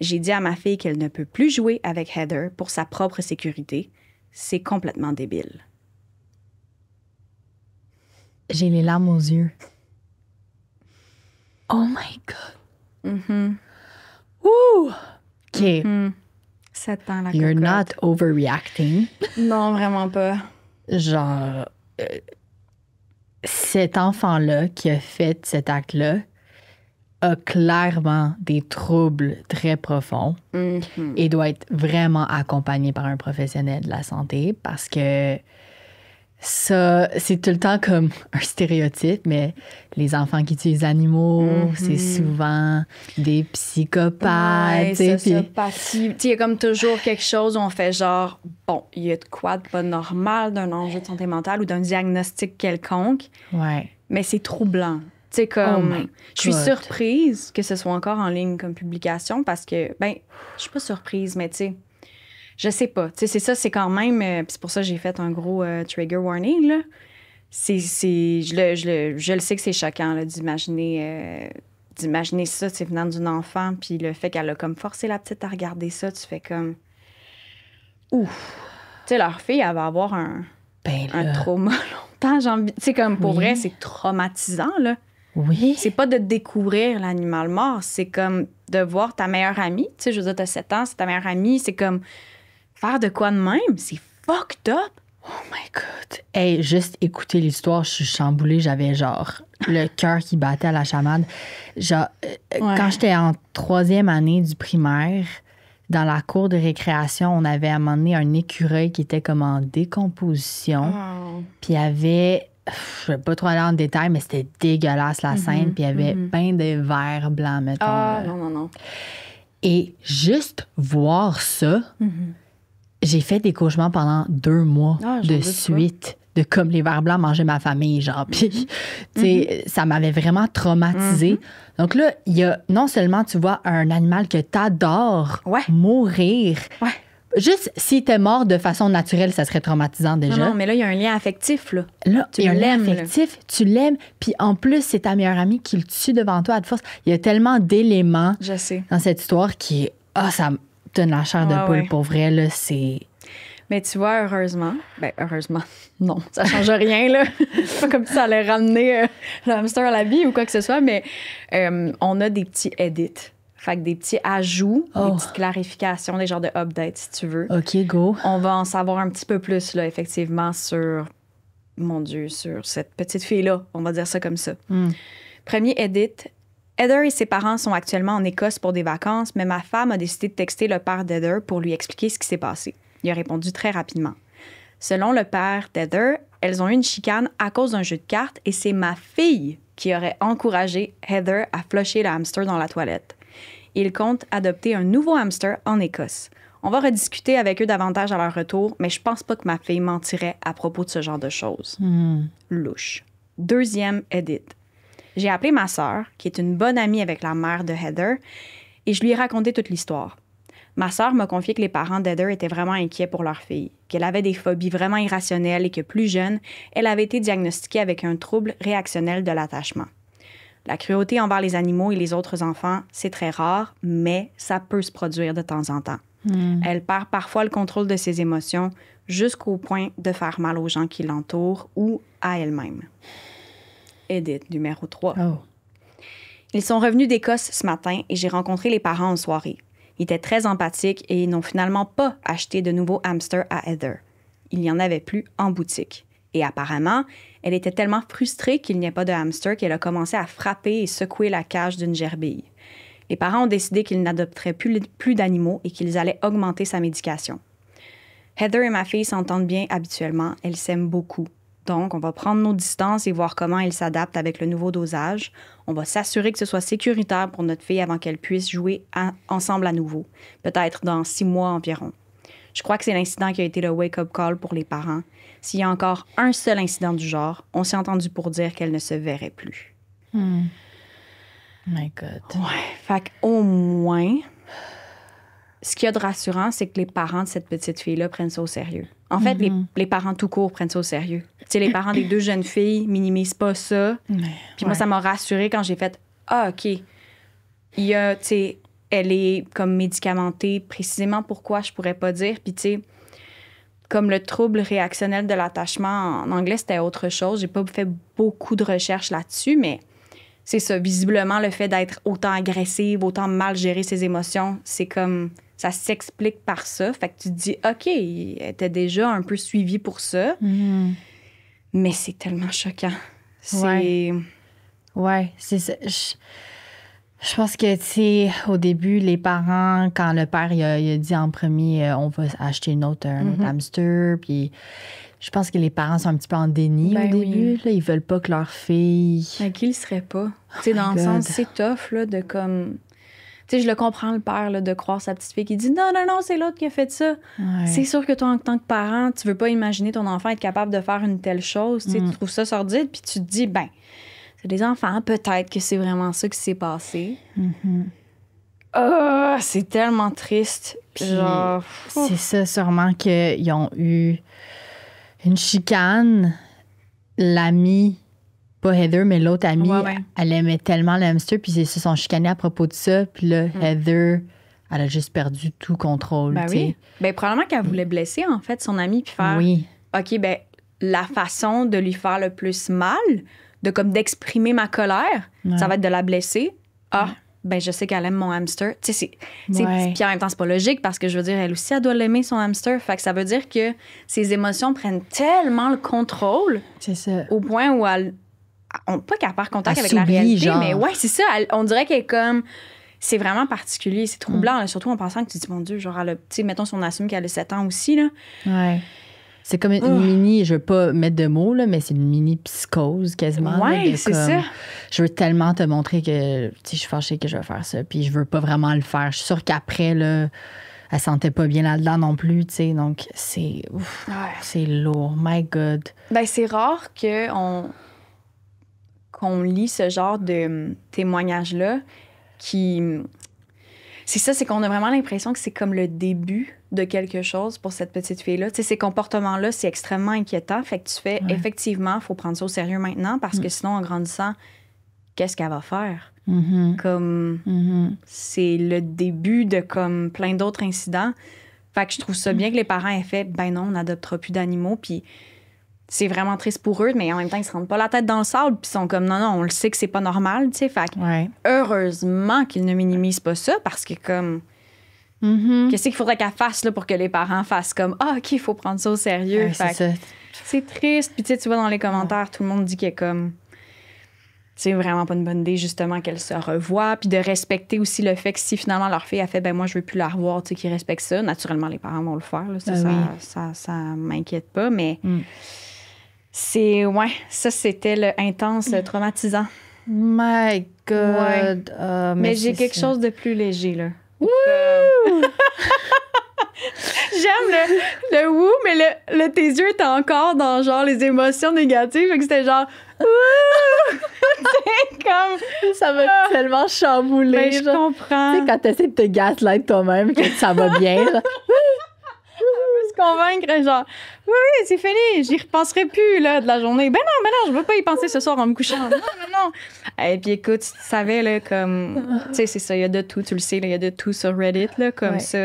J'ai dit à ma fille qu'elle ne peut plus jouer avec Heather pour sa propre sécurité. C'est complètement débile. J'ai les larmes aux yeux. Oh my God. Mm-hmm. Ouh! OK. 7 ans, la You're cocotte. not overreacting. Non, vraiment pas. Genre, cet enfant-là qui a fait cet acte-là a clairement des troubles très profonds et doit être vraiment accompagné par un professionnel de la santé parce que ça, c'est tout le temps comme un stéréotype, mais les enfants qui tuent les animaux, c'est souvent des psychopathes. Ouais, tu sais, puis- sociopathie. Tu sais, il y a comme toujours quelque chose où on fait genre, bon, il y a de quoi de pas normal, d'un enjeu de santé mentale ou d'un diagnostic quelconque, Ouais. mais c'est troublant. Tu sais, Oh comme, my je suis God. surprise que ce soit encore en ligne comme publication parce que, ben, je suis pas surprise, mais tu sais, je sais pas. Tu sais, c'est ça, c'est quand même, puis c'est pour ça que j'ai fait un gros trigger warning, là. Je le sais que c'est choquant, là, d'imaginer ça, c'est venant d'une enfant, puis le fait qu'elle a comme forcé la petite à regarder ça, tu fais comme, ouf. Tu sais, leur fille, elle va avoir un Ben là, trauma longtemps, j'ai envie. Tu sais, comme pour Oui. vrai, c'est traumatisant, là. oui. C'est pas de découvrir l'animal mort, c'est comme de voir ta meilleure amie. Tu sais, je veux dire, t'as 7 ans, c'est ta meilleure amie, c'est comme faire de quoi de même, c'est fucked up. Oh my God. Hey, juste écouter l'histoire, je suis chamboulée. J'avais genre le cœur qui battait à la chamade. Genre, quand j'étais en 3e année du primaire, dans la cour de récréation, on avait à un moment donné un écureuil qui était comme en décomposition. Oh. Puis il y avait, je vais pas trop aller en détail, mais c'était dégueulasse la scène. Puis il y avait plein de verres blancs, mettons. Ah, là. non. Et juste voir ça, j'ai fait des cauchemars pendant 2 mois Ah, j'en de doute pas. suite, de comme les vers blancs mangeaient ma famille, genre. Puis, tu sais, ça m'avait vraiment traumatisée. Donc là, il y a non seulement, tu vois, un animal que t'adores Ouais. mourir. Ouais. Juste s'il était mort de façon naturelle, ça serait traumatisant déjà. Non, mais là, il y a un lien affectif, là. Là, Tu il y a un lien l'aimes, là. affectif, tu l'aimes, puis en plus, c'est ta meilleure amie qui le tue devant toi à de force. Il y a tellement d'éléments Je sais. dans cette histoire qui, ça me donne la chair de Ouais, poule. ouais. Pour vrai, là, c'est... Mais tu vois, heureusement, non, ça change rien, là. C'est pas comme si ça allait ramener le hamster à la vie ou quoi que ce soit, mais on a des petits edits. Fait que des petits ajouts, des petites clarifications, des genres de updates, si tu veux. OK, go. On va en savoir un petit peu plus, là, effectivement, sur cette petite fille-là. On va dire ça comme ça. Premier edit. Heather et ses parents sont actuellement en Écosse pour des vacances, mais ma femme a décidé de texter le père d'Heather pour lui expliquer ce qui s'est passé. Il a répondu très rapidement. Selon le père d'Heather, elles ont eu une chicane à cause d'un jeu de cartes et c'est ma fille qui aurait encouragé Heather à flusher le hamster dans la toilette. Ils comptent adopter un nouveau hamster en Écosse. On va rediscuter avec eux davantage à leur retour, mais je pense pas que ma fille mentirait à propos de ce genre de choses. Louche. Deuxième edit. J'ai appelé ma sœur, qui est une bonne amie avec la mère de Heather, et je lui ai raconté toute l'histoire. Ma sœur m'a confié que les parents d'Heather étaient vraiment inquiets pour leur fille, qu'elle avait des phobies vraiment irrationnelles et que plus jeune, elle avait été diagnostiquée avec un trouble réactionnel de l'attachement. La cruauté envers les animaux et les autres enfants, c'est très rare, mais ça peut se produire de temps en temps. Elle perd parfois le contrôle de ses émotions jusqu'au point de faire mal aux gens qui l'entourent ou à elle-même. Edith, numéro 3. Oh. Ils sont revenus d'Écosse ce matin et j'ai rencontré les parents en soirée. Ils étaient très empathiques et ils n'ont finalement pas acheté de nouveaux hamsters à Heather. Il n'y en avait plus en boutique. Et apparemment, elle était tellement frustrée qu'il n'y ait pas de hamster qu'elle a commencé à frapper et secouer la cage d'une gerbille. Les parents ont décidé qu'ils n'adopteraient plus d'animaux et qu'ils allaient augmenter sa médication. Heather et ma fille s'entendent bien habituellement. Elles s'aiment beaucoup. Donc, on va prendre nos distances et voir comment elles s'adaptent avec le nouveau dosage. On va s'assurer que ce soit sécuritaire pour notre fille avant qu'elle puisse jouer ensemble à nouveau, peut-être dans 6 mois environ. Je crois que c'est l'incident qui a été le wake-up call pour les parents. S'il y a encore un seul incident du genre, on s'est entendu pour dire qu'elle ne se verrait plus. My God. Ouais, fait qu'au moins, ce qu'il y a de rassurant, c'est que les parents de cette petite fille-là prennent ça au sérieux. En fait, les parents tout court prennent ça au sérieux. Tu sais, les parents des 2 jeunes filles minimisent pas ça. Puis moi, ça m'a rassurée quand j'ai fait « Ah, OK. Il y a, tu sais, elle est comme médicamentée. Précisément pourquoi, je pourrais pas dire. Puis, tu sais, comme le trouble réactionnel de l'attachement, en anglais, c'était autre chose. J'ai pas fait beaucoup de recherches là-dessus, mais c'est ça. Visiblement, le fait d'être autant agressive, autant mal gérer ses émotions, c'est comme... Ça s'explique par ça. Fait que tu te dis, OK, elle était déjà un peu suivie pour ça. Mais c'est tellement choquant. C'est... Ouais, c'est ça. Je pense que, tu sais, au début, les parents, quand le père il a dit en premier, on va acheter un autre hamster, puis je pense que les parents sont un petit peu en déni au début. Là, ils veulent pas que leur fille... Mais qui le serait pas? Tu sais, dans le sens, c'est tough, là, de comme... Tu sais, je le comprends, le père, là, de croire sa petite fille qui dit « Non, c'est l'autre qui a fait ça. Ouais. » C'est sûr que toi, en tant que parent, tu veux pas imaginer ton enfant être capable de faire une telle chose. Tu sais, tu trouves ça sordide, puis tu te dis « Ben, c'est des enfants, peut-être que c'est vraiment ça qui s'est passé. » C'est tellement triste. Genre... C'est ça, sûrement qu'ils ont eu une chicane. L'amie... Pas Heather, mais l'autre amie, elle aimait tellement le hamster, puis ils se sont chicanés à propos de ça. Puis là, Heather, elle a juste perdu tout contrôle. Ben oui. Ben, probablement qu'elle voulait blesser, en fait, son amie, puis faire... OK, ben la façon de lui faire le plus mal, d'exprimer ma colère, ça va être de la blesser. Ben je sais qu'elle aime mon hamster. Tu sais, puis en même temps, c'est pas logique, parce que je veux dire, elle aussi, elle doit l'aimer, son hamster. Fait que ça veut dire que ses émotions prennent tellement le contrôle. C'est ça. Au point où elle... pas qu'elle perd contact avec la réalité, mais c'est ça. On dirait qu'elle est comme... C'est vraiment particulier, c'est troublant, là, surtout en pensant que tu te dis, mon Dieu, genre, tu sais, mettons si on assume qu'elle a 7 ans aussi, là. Ouais. C'est comme une mini, je veux pas mettre de mots, là, mais c'est une mini psychose quasiment. Ouais, c'est ça. Je veux tellement te montrer que, tu sais, je suis fâchée que je vais faire ça, puis je veux pas vraiment le faire. Je suis sûre qu'après, là, elle sentait pas bien là-dedans non plus, tu sais, donc c'est lourd. My God. Ben, c'est rare qu'on lit ce genre de témoignages-là qui... C'est ça, c'est qu'on a vraiment l'impression que c'est comme le début de quelque chose pour cette petite fille-là. Tu sais, ces comportements-là, c'est extrêmement inquiétant. Fait que tu fais, effectivement, il faut prendre ça au sérieux maintenant, parce que sinon, en grandissant, qu'est-ce qu'elle va faire? Comme, c'est le début de comme plein d'autres incidents. Fait que je trouve ça bien que les parents aient fait, ben non, on n'adoptera plus d'animaux, puis... C'est vraiment triste pour eux, mais en même temps, ils se rendent pas la tête dans le sable, puis ils sont comme, non, on le sait que c'est pas normal, tu sais. Fait que heureusement qu'ils ne minimisent pas ça, parce que comme, qu'est-ce qu'il faudrait qu'elle fasse là, pour que les parents fassent comme, OK, il faut prendre ça au sérieux. C'est triste. Puis tu vois, dans les commentaires, tout le monde dit qu'il est comme, c'est vraiment pas une bonne idée, justement, qu'elle se revoie, puis de respecter aussi le fait que si finalement leur fille a fait, ben moi, je veux plus la revoir, tu sais, qu'ils respectent ça. Naturellement, les parents vont le faire, là, ça m'inquiète pas, mais... ça, c'était le intense, le traumatisant. My God. Mais j'ai quelque chose de plus léger, là. J'aime le wouh, mais tes yeux étaient encore dans, genre, les émotions négatives. Fait que c'était genre... C'est comme... Ça m'a tellement chamboulé. Ben, je comprends. Tu sais, quand t'essaies de te gaslight toi-même, que ça va bien, là. Se convaincre, genre, oui, c'est fini, j'y repenserai plus, là, de la journée. Ben non, je veux pas y penser ce soir en me couchant. Non. Et puis écoute, tu savais, là, comme, tu sais, c'est ça, il y a de tout, tu le sais, il y a de tout sur Reddit, là, comme ça.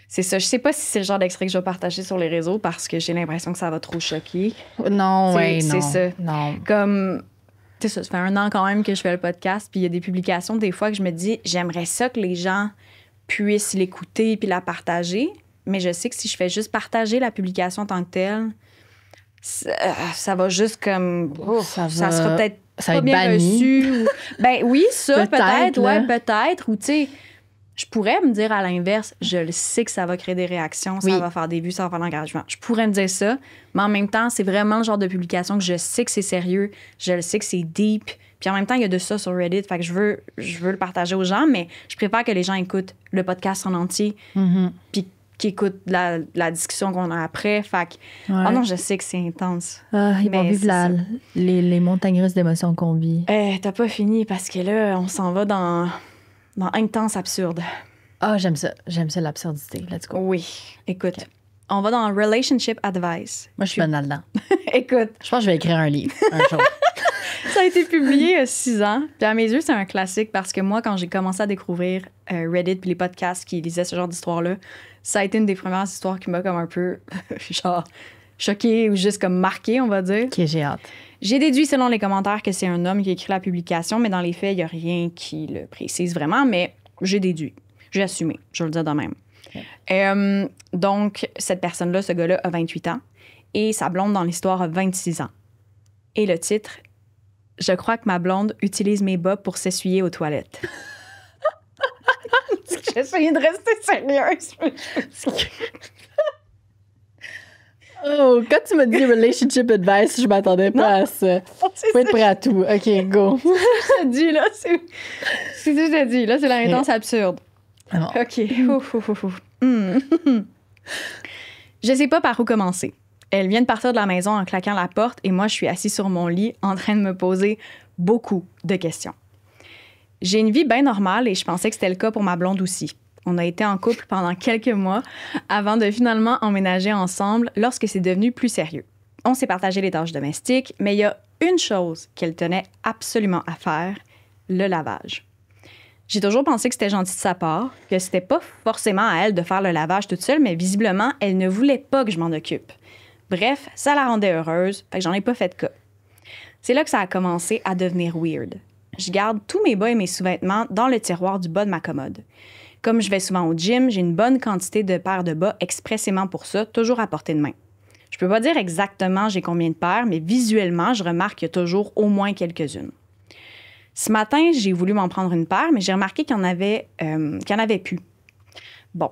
C'est ça. Je sais pas si c'est le genre d'extrait que je vais partager sur les réseaux parce que j'ai l'impression que ça va trop choquer. Non, c'est ça. Non. Comme, tu sais, ça fait 1 an quand même que je fais le podcast, puis il y a des publications, des fois, que je me dis, j'aimerais ça que les gens puissent l'écouter puis la partager. Mais je sais que si je fais juste partager la publication en tant que telle, ça va juste comme... ça sera peut-être pas bien reçu. Ben oui, ça, peut-être. Peut-être. Ou tu sais, je pourrais me dire à l'inverse, je le sais que ça va créer des réactions, ça va faire des vues, ça va faire de l'engagement. Je pourrais me dire ça, mais en même temps, c'est vraiment le genre de publication que je sais que c'est sérieux, je le sais que c'est deep. Puis en même temps, il y a de ça sur Reddit, fait que je veux le partager aux gens, mais je préfère que les gens écoutent le podcast en entier, puis qui écoutent la discussion qu'on a après. Fait que, oh non, je sais que c'est intense. Ils vont vivre les montagnes russes d'émotions qu'on vit. T'as pas fini parce que là, on s'en va dans intense absurde. J'aime ça. J'aime ça, l'absurdité. Let's go. Oui. Écoute, on va dans Relationship Advice. Moi, je suis bonne là-dedans. Écoute. Je pense que je vais écrire un livre un jour. Ça a été publié il y a 6 ans. Puis à mes yeux, c'est un classique parce que moi, quand j'ai commencé à découvrir Reddit puis les podcasts qui lisaient ce genre d'histoire-là, ça a été une des premières histoires qui m'a comme un peu, genre, choquée ou juste comme marquée, on va dire. OK, j'ai hâte. J'ai déduit selon les commentaires que c'est un homme qui a écrit la publication, mais dans les faits, il n'y a rien qui le précise vraiment, mais j'ai déduit. J'ai assumé, je vais le dire de même. Okay. Donc, cette personne-là, ce gars-là, a 28 ans et sa blonde dans l'histoire a 26 ans. Et le titre, « Je crois que ma blonde utilise mes bas pour s'essuyer aux toilettes. » J'essayais de rester sérieuse. Oh, quand tu m'as dit relationship advice, je m'attendais pas à ça. Faut être prêt à tout. OK, go. Je te dis, là, c'est ce que je te dis. Là, c'est la réponse absurde. Ah bon. OK. Je sais pas par où commencer. Elle vient de partir de la maison en claquant la porte et moi, je suis assise sur mon lit en train de me poser beaucoup de questions. J'ai une vie bien normale et je pensais que c'était le cas pour ma blonde aussi. On a été en couple pendant quelques mois avant de finalement emménager ensemble lorsque c'est devenu plus sérieux. On s'est partagé les tâches domestiques, mais il y a une chose qu'elle tenait absolument à faire, le lavage. J'ai toujours pensé que c'était gentil de sa part, que c'était pas forcément à elle de faire le lavage toute seule, mais visiblement, elle ne voulait pas que je m'en occupe. Bref, ça la rendait heureuse, fait que j'en ai pas fait de cas. C'est là que ça a commencé à devenir weird. Je garde tous mes bas et mes sous-vêtements dans le tiroir du bas de ma commode. Comme je vais souvent au gym, j'ai une bonne quantité de paires de bas expressément pour ça, toujours à portée de main. Je peux pas dire exactement j'ai combien de paires, mais visuellement, je remarque qu'il y a toujours au moins quelques-unes. Ce matin, j'ai voulu m'en prendre une paire, mais j'ai remarqué qu'il y en avait plus. Bon,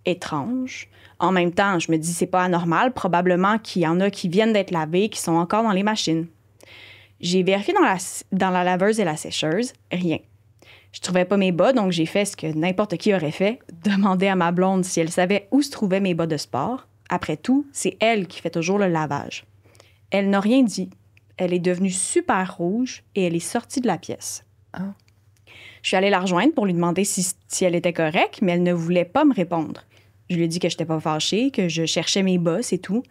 étrange. En même temps, je me dis c'est pas anormal, probablement qu'il y en a qui viennent d'être lavés, qui sont encore dans les machines. J'ai vérifié dans la laveuse et la sécheuse, rien. Je trouvais pas mes bas, donc j'ai fait ce que n'importe qui aurait fait, demander à ma blonde si elle savait où se trouvaient mes bas de sport. Après tout, c'est elle qui fait toujours le lavage. Elle n'a rien dit. Elle est devenue super rouge et elle est sortie de la pièce. Oh. Je suis allée la rejoindre pour lui demander si elle était correcte, mais elle ne voulait pas me répondre. Je lui ai dit que je n'étais pas fâchée, que je cherchais mes bas, c'est tout.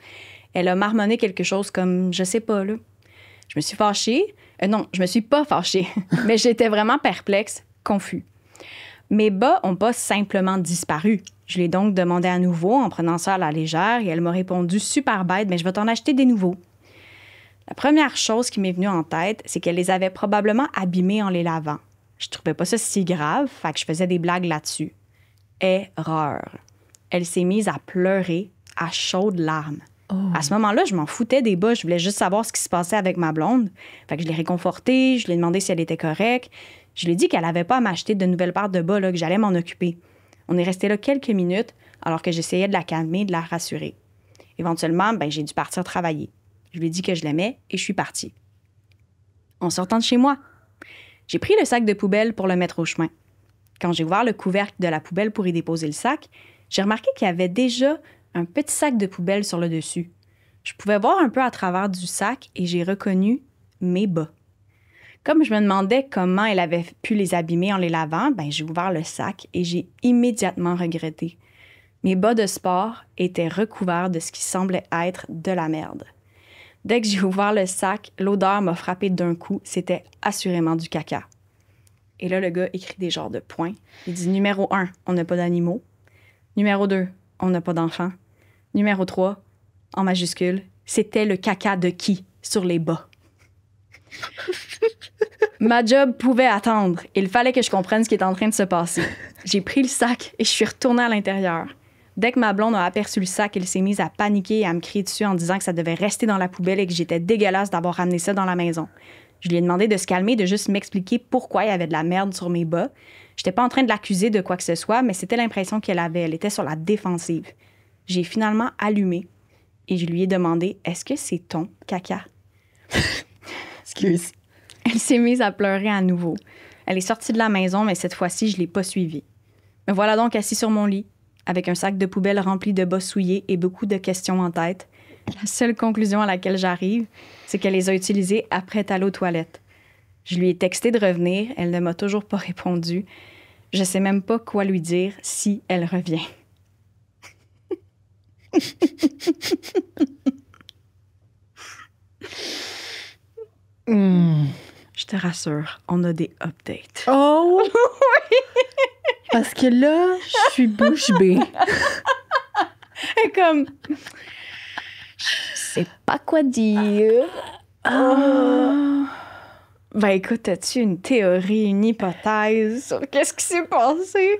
Elle a marmonné quelque chose comme « je sais pas, là ». Je me suis fâchée. Non, je me suis pas fâchée, mais j'étais vraiment perplexe, confus. Mes bas n'ont pas simplement disparu. Je l'ai donc demandé à nouveau en prenant ça à la légère et elle m'a répondu super bête, mais je vais t'en acheter des nouveaux. La première chose qui m'est venue en tête, c'est qu'elle les avait probablement abîmés en les lavant. Je trouvais pas ça si grave, fait que je faisais des blagues là-dessus. Erreur. Elle s'est mise à pleurer à chaudes larmes. Oh. À ce moment-là, je m'en foutais des bas. Je voulais juste savoir ce qui se passait avec ma blonde. Fait que je l'ai réconfortée, je lui ai demandé si elle était correcte. Je lui ai dit qu'elle n'avait pas à m'acheter de nouvelles paires de bas, là, que j'allais m'en occuper. On est resté là quelques minutes alors que j'essayais de la calmer, de la rassurer. Éventuellement, j'ai dû partir travailler. Je lui ai dit que je l'aimais et je suis partie. En sortant de chez moi, j'ai pris le sac de poubelle pour le mettre au chemin. Quand j'ai ouvert le couvercle de la poubelle pour y déposer le sac, j'ai remarqué qu'il y avait déjà un petit sac de poubelle sur le dessus. Je pouvais voir un peu à travers du sac et j'ai reconnu mes bas. Comme je me demandais comment elle avait pu les abîmer en les lavant, j'ai ouvert le sac et j'ai immédiatement regretté. Mes bas de sport étaient recouverts de ce qui semblait être de la merde. Dès que j'ai ouvert le sac, l'odeur m'a frappé d'un coup. C'était assurément du caca. Et là, le gars écrit des genres de points. Il dit numéro 1, on n'a pas d'animaux. Numéro 2, on n'a pas d'enfants. Numéro 3, en majuscule, c'était le caca de qui sur les bas? Ma job pouvait attendre. Il fallait que je comprenne ce qui était en train de se passer. J'ai pris le sac et je suis retournée à l'intérieur. Dès que ma blonde a aperçu le sac, elle s'est mise à paniquer et à me crier dessus en disant que ça devait rester dans la poubelle et que j'étais dégueulasse d'avoir ramené ça dans la maison. Je lui ai demandé de se calmer, de juste m'expliquer pourquoi il y avait de la merde sur mes bas. J'étais pas en train de l'accuser de quoi que ce soit, mais c'était l'impression qu'elle avait. Elle était sur la défensive. J'ai finalement allumé et je lui ai demandé « Est-ce que c'est ton caca? » Excuse. Elle s'est mise à pleurer à nouveau. Elle est sortie de la maison, mais cette fois-ci, je l'ai pas suivie. Me voilà donc assis sur mon lit, avec un sac de poubelle rempli de bas souillés et beaucoup de questions en tête. La seule conclusion à laquelle j'arrive, c'est qu'elle les a utilisés après être allée aux toilettes. Je lui ai texté de revenir, elle ne m'a toujours pas répondu. Je sais même pas quoi lui dire si elle revient. Je te rassure, on a des updates. Oh! Oui! Parce que là, je suis bouche bée. Et comme... sais pas quoi dire. Ben écoute, as-tu une théorie, une hypothèse sur qu'est-ce qui s'est passé?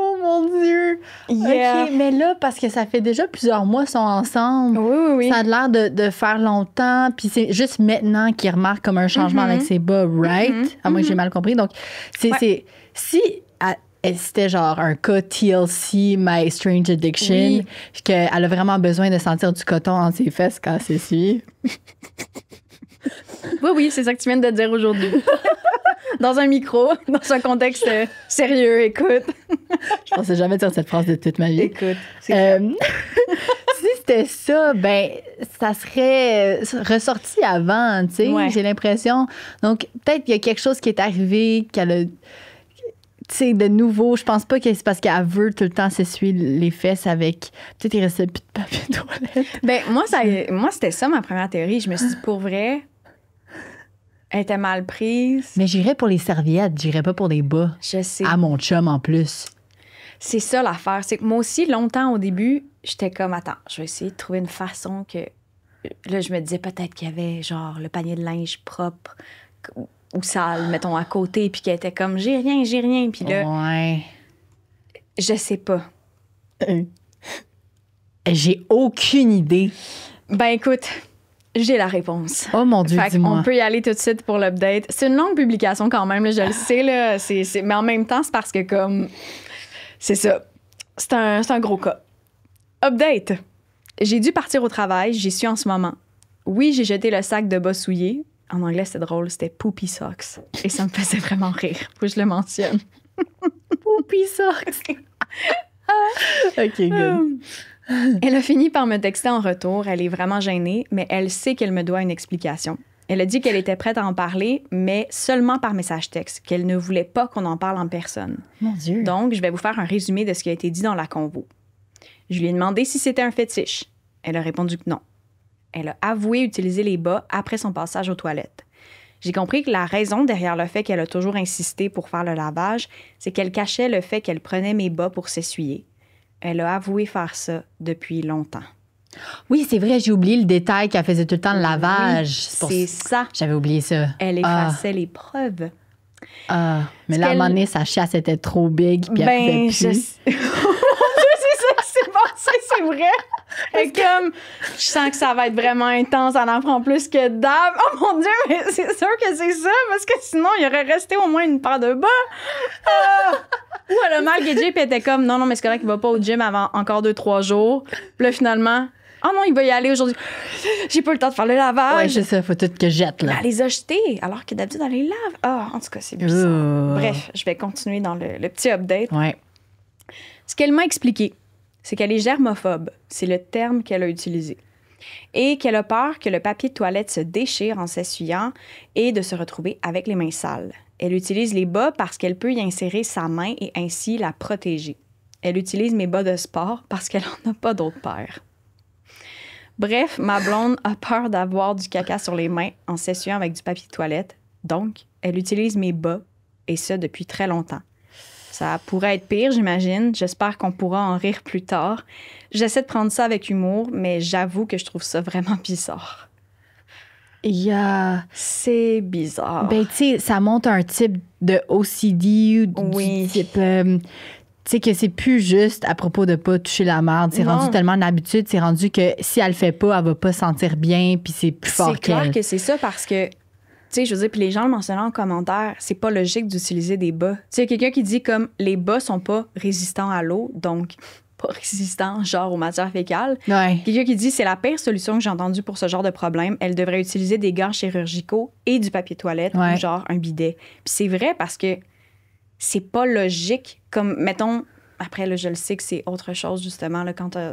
Oh mon Dieu! Yeah. OK, mais là, parce que ça fait déjà plusieurs mois qu'ils sont ensemble, Oui. ça a l'air de faire longtemps, puis c'est juste maintenant qu'ils remarquent comme un changement avec ses bas, right? À moins que j'ai mal compris. Donc, si c'était genre un cas TLC, My Strange Addiction, qu'elle a vraiment besoin de sentir du coton dans ses fesses quand elle s'essuie. Oui, c'est ça que tu viens de dire aujourd'hui. Dans un micro, dans un contexte sérieux, écoute. Je pensais jamais dire cette phrase de toute ma vie. Écoute, si c'était ça, ben ça serait ressorti avant, tu sais, j'ai l'impression. Donc, peut-être qu'il y a quelque chose qui est arrivé, qu'elle a... Tu sais, de nouveau, je pense pas que c'est parce qu'elle veut tout le temps s'essuyer les fesses avec... Peut-être il restait plus de papier de toilette. Ben moi, c'était ça ma première théorie. Je me suis dit, pour vrai... Elle était mal prise. Mais j'irais pour les serviettes, j'irais pas pour des bas. Je sais. À mon chum, en plus. C'est ça l'affaire. C'est que moi aussi, longtemps au début, j'étais comme, attends, je vais essayer de trouver une façon que... Là, je me disais peut-être qu'il y avait, genre, le panier de linge propre ou sale, mettons, à côté, puis qu'elle était comme, j'ai rien. Puis là, ouais. Je sais pas. J'ai aucune idée. Ben écoute... J'ai la réponse. Oh mon Dieu, dis-moi. On peut y aller tout de suite pour l'update. C'est une longue publication quand même, là, je le sais. Là, mais en même temps, c'est parce que comme... C'est ça. C'est un gros cas. Update. J'ai dû partir au travail. J'y suis en ce moment. Oui, j'ai jeté le sac de bas souillés. En anglais, c'était drôle. C'était Poopy Socks. Et ça me faisait vraiment rire. Faut que je le mentionne. Poopy Socks. OK, good. Elle a fini par me texter en retour. Elle est vraiment gênée, mais elle sait qu'elle me doit une explication. Elle a dit qu'elle était prête à en parler, mais seulement par message texte, qu'elle ne voulait pas qu'on en parle en personne. Mon Dieu. Donc, je vais vous faire un résumé de ce qui a été dit dans la convo. Je lui ai demandé si c'était un fétiche. Elle a répondu que non. Elle a avoué utiliser les bas après son passage aux toilettes. J'ai compris que la raison derrière le fait qu'elle a toujours insisté pour faire le lavage, c'est qu'elle cachait le fait qu'elle prenait mes bas pour s'essuyer. Elle a avoué faire ça depuis longtemps. Oui, c'est vrai, j'ai oublié le détail qu'elle faisait tout le temps le lavage. Oui, c'est ça. J'avais oublié ça. Elle effaçait les preuves. Mais là, à un moment donné, sa chasse était trop big, puis elle pouvait plus. C'est ça qui s'est passé, c'est vrai. Et comme, je sens que ça va être vraiment intense, elle en prend plus que d'hab. Oh mon Dieu, mais c'est sûr que c'est ça, parce que sinon, il aurait resté au moins une paire de bas. Ou elle a mal gagé, puis elle était comme, non, mais c'est correct qu'il va pas au gym avant encore 2-3 jours. Puis là, finalement, oh non, il va y aller aujourd'hui. J'ai pas le temps de faire le lavage. Ouais, c'est ça, faut tout que je jette, là. Elle les a jetés, alors que d'habitude, elle les lave. En tout cas, c'est bizarre. Bref, je vais continuer dans le petit update. Ouais. Ce qu'elle m'a expliqué, c'est qu'elle est germophobe. C'est le terme qu'elle a utilisé. Et qu'elle a peur que le papier de toilette se déchire en s'essuyant et de se retrouver avec les mains sales. Elle utilise les bas parce qu'elle peut y insérer sa main et ainsi la protéger. Elle utilise mes bas de sport parce qu'elle n'en a pas d'autres paires. Bref, ma blonde a peur d'avoir du caca sur les mains en s'essuyant avec du papier de toilette. Donc, elle utilise mes bas, et ce, depuis très longtemps. Ça pourrait être pire, j'imagine. J'espère qu'on pourra en rire plus tard. J'essaie de prendre ça avec humour, mais j'avoue que je trouve ça vraiment bizarre. C'est bizarre. Ben, tu sais, ça montre un type de OCD ou oui. Du type... tu sais, que c'est plus juste à propos de pas toucher la merde. C'est rendu tellement une habitude, c'est rendu que si elle le fait pas, elle va pas se sentir bien, puis c'est plus fort qu'elle. C'est clair que c'est ça parce que, tu sais, je veux dire, puis les gens le mentionnaient en commentaire, c'est pas logique d'utiliser des bas. Tu sais, quelqu'un qui dit comme les bas sont pas résistants à l'eau, donc pas résistants, genre aux matières fécales. Ouais. Quelqu'un qui dit c'est la pire solution que j'ai entendue pour ce genre de problème. Elle devrait utiliser des gants chirurgicaux et du papier toilette ou genre un bidet. Puis c'est vrai parce que c'est pas logique. Comme, mettons, après, là, je le sais que c'est autre chose, justement, là, quand t'as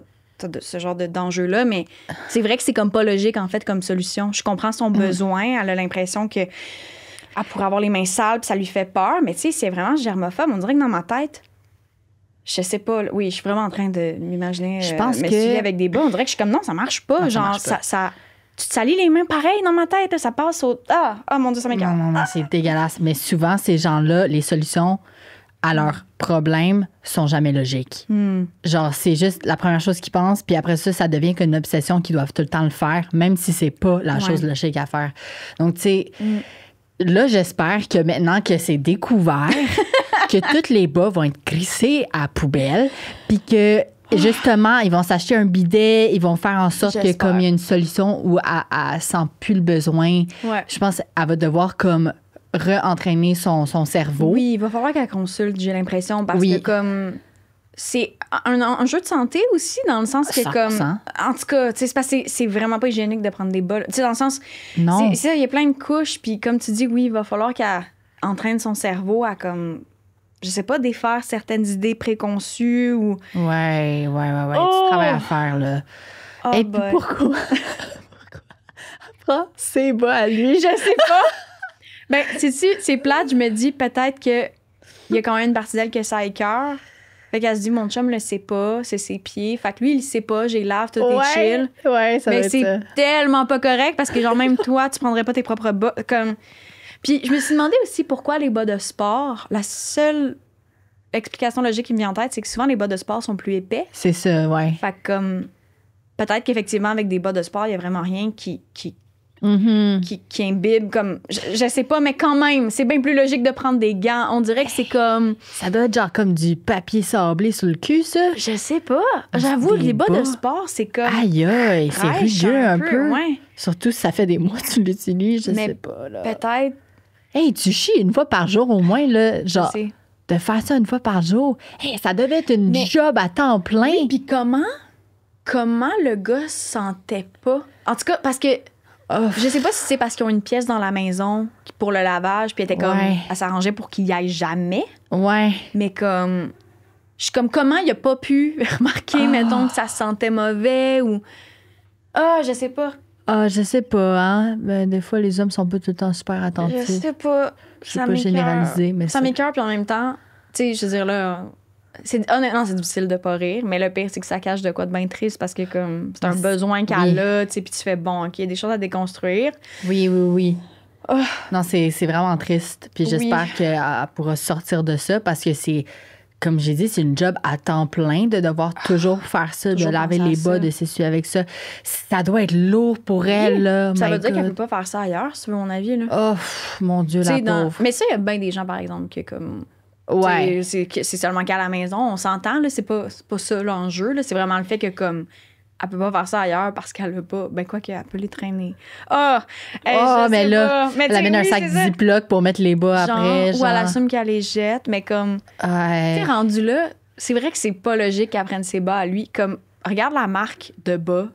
ce genre d'enjeu-là, mais c'est vrai que c'est comme pas logique, en fait, comme solution. Je comprends son besoin. Elle a l'impression que elle pourrait avoir les mains sales, puis ça lui fait peur. Mais tu sais, c'est vraiment germophobe. On dirait que dans ma tête, je sais pas. Oui, je suis vraiment en train de m'imaginer m'essuyer avec des bas. On dirait que je suis comme, non, ça marche pas. Non, genre, ça tu te salis les mains pareil dans ma tête. Là, ça passe au... Ah, mon Dieu, ça m'écoeure. Non, c'est dégueulasse. Mais souvent, ces gens-là, les solutions, à leurs problèmes sont jamais logiques. Genre, c'est juste la première chose qu'ils pensent, puis après ça, ça devient qu'une obsession qu'ils doivent tout le temps le faire, même si c'est pas la chose logique à faire. Donc, tu sais, là, j'espère que maintenant que c'est découvert, que tous les bas vont être crissés à la poubelle, puis que justement, ils vont s'acheter un bidet, ils vont faire en sorte que comme il y a une solution où elle sent plus le besoin, je pense qu'elle va devoir comme re-entraîner son cerveau. Oui, il va falloir qu'elle consulte, j'ai l'impression, parce que comme c'est un jeu de santé aussi, dans le sens que 100%. comme en tout cas, tu sais, c'est parce que c'est vraiment pas hygiénique de prendre des bols. Tu sais, dans le sens, non, c'est ça, il y a plein de couches, puis comme tu dis, oui, il va falloir qu'elle entraîne son cerveau à comme, je sais pas, défaire certaines idées préconçues ou... Ouais. Du travail à faire, là. Et puis pourquoi? Pourquoi c'est bas à lui? Je sais pas. Ben, c'est plate, je me dis peut-être que il y a quand même une partie d'elle que ça écœure. Fait qu'elle se dit, mon chum le sait pas, c'est ses pieds. Fait que lui, il le sait pas, j'ai lave, tout est chill. Ouais, ça mais va être c'est ça. tellement pas correct parce que, genre, même toi, tu prendrais pas tes propres bas. Comme... Puis je me suis demandé aussi pourquoi les bas de sport, la seule explication logique qui me vient en tête, c'est que souvent les bas de sport sont plus épais. C'est ça, ouais. Fait que, comme, peut-être qu'effectivement, avec des bas de sport, il y a vraiment rien qui imbibe comme je sais pas, mais quand même c'est bien plus logique de prendre des gants. On dirait que c'est comme, ça doit être genre comme du papier sablé sur le cul, ça. je sais pas, j'avoue, les bas de sport c'est comme aïe, c'est rugueux un peu. Ouais. Surtout si ça fait des mois que tu l'utilises, je sais pas là. Peut-être. Hey, tu chies une fois par jour au moins là, genre de faire ça une fois par jour. Hey, ça devait être une job à temps plein. Oui, puis comment le gars se sentait pas, en tout cas parce que je sais pas si c'est parce qu'ils ont une pièce dans la maison pour le lavage, puis elle était comme, elle s'arrangeait pour qu'il y aille jamais. Ouais. Mais comme, je suis comme, comment il a pas pu remarquer, mettons, que ça se sentait mauvais ou. Je sais pas. Je sais pas, hein. Ben, des fois, les hommes sont pas tout le temps super attentifs. Je sais pas. Je peux pas généraliser, mais ça m'écoeure, puis en même temps, tu sais, je veux dire, là. Honnêtement, c'est difficile de pas rire, mais le pire, c'est que ça cache de quoi de bien triste parce que comme c'est un besoin qu'elle a, tu sais, puis tu fais bon, OK, il y a des choses à déconstruire. Oui. Non, c'est vraiment triste. Puis j'espère qu'elle pourra sortir de ça parce que c'est, comme j'ai dit, c'est une job à temps plein de devoir toujours faire ça, de laver les bas, de s'essuyer avec ça. Ça doit être lourd pour elle, là. Ça veut dire qu'elle peut pas faire ça ailleurs, si tu veux mon avis, là. Oh, mon Dieu, la pauvre. Mais ça, il y a bien des gens, par exemple, qui comme... Ouais. C'est seulement qu'à la maison, on s'entend, là, c'est pas ça l'enjeu, là, c'est vraiment le fait que comme elle peut pas faire ça ailleurs parce qu'elle veut pas, ben quoi qu'elle peut les traîner. Mais là, elle amène un sac Ziploc pour mettre les bas après. Ou elle assume qu'elle les jette, mais comme t'es rendu là, c'est vrai que c'est pas logique qu'elle prenne ses bas à lui. Comme regarde la marque de bas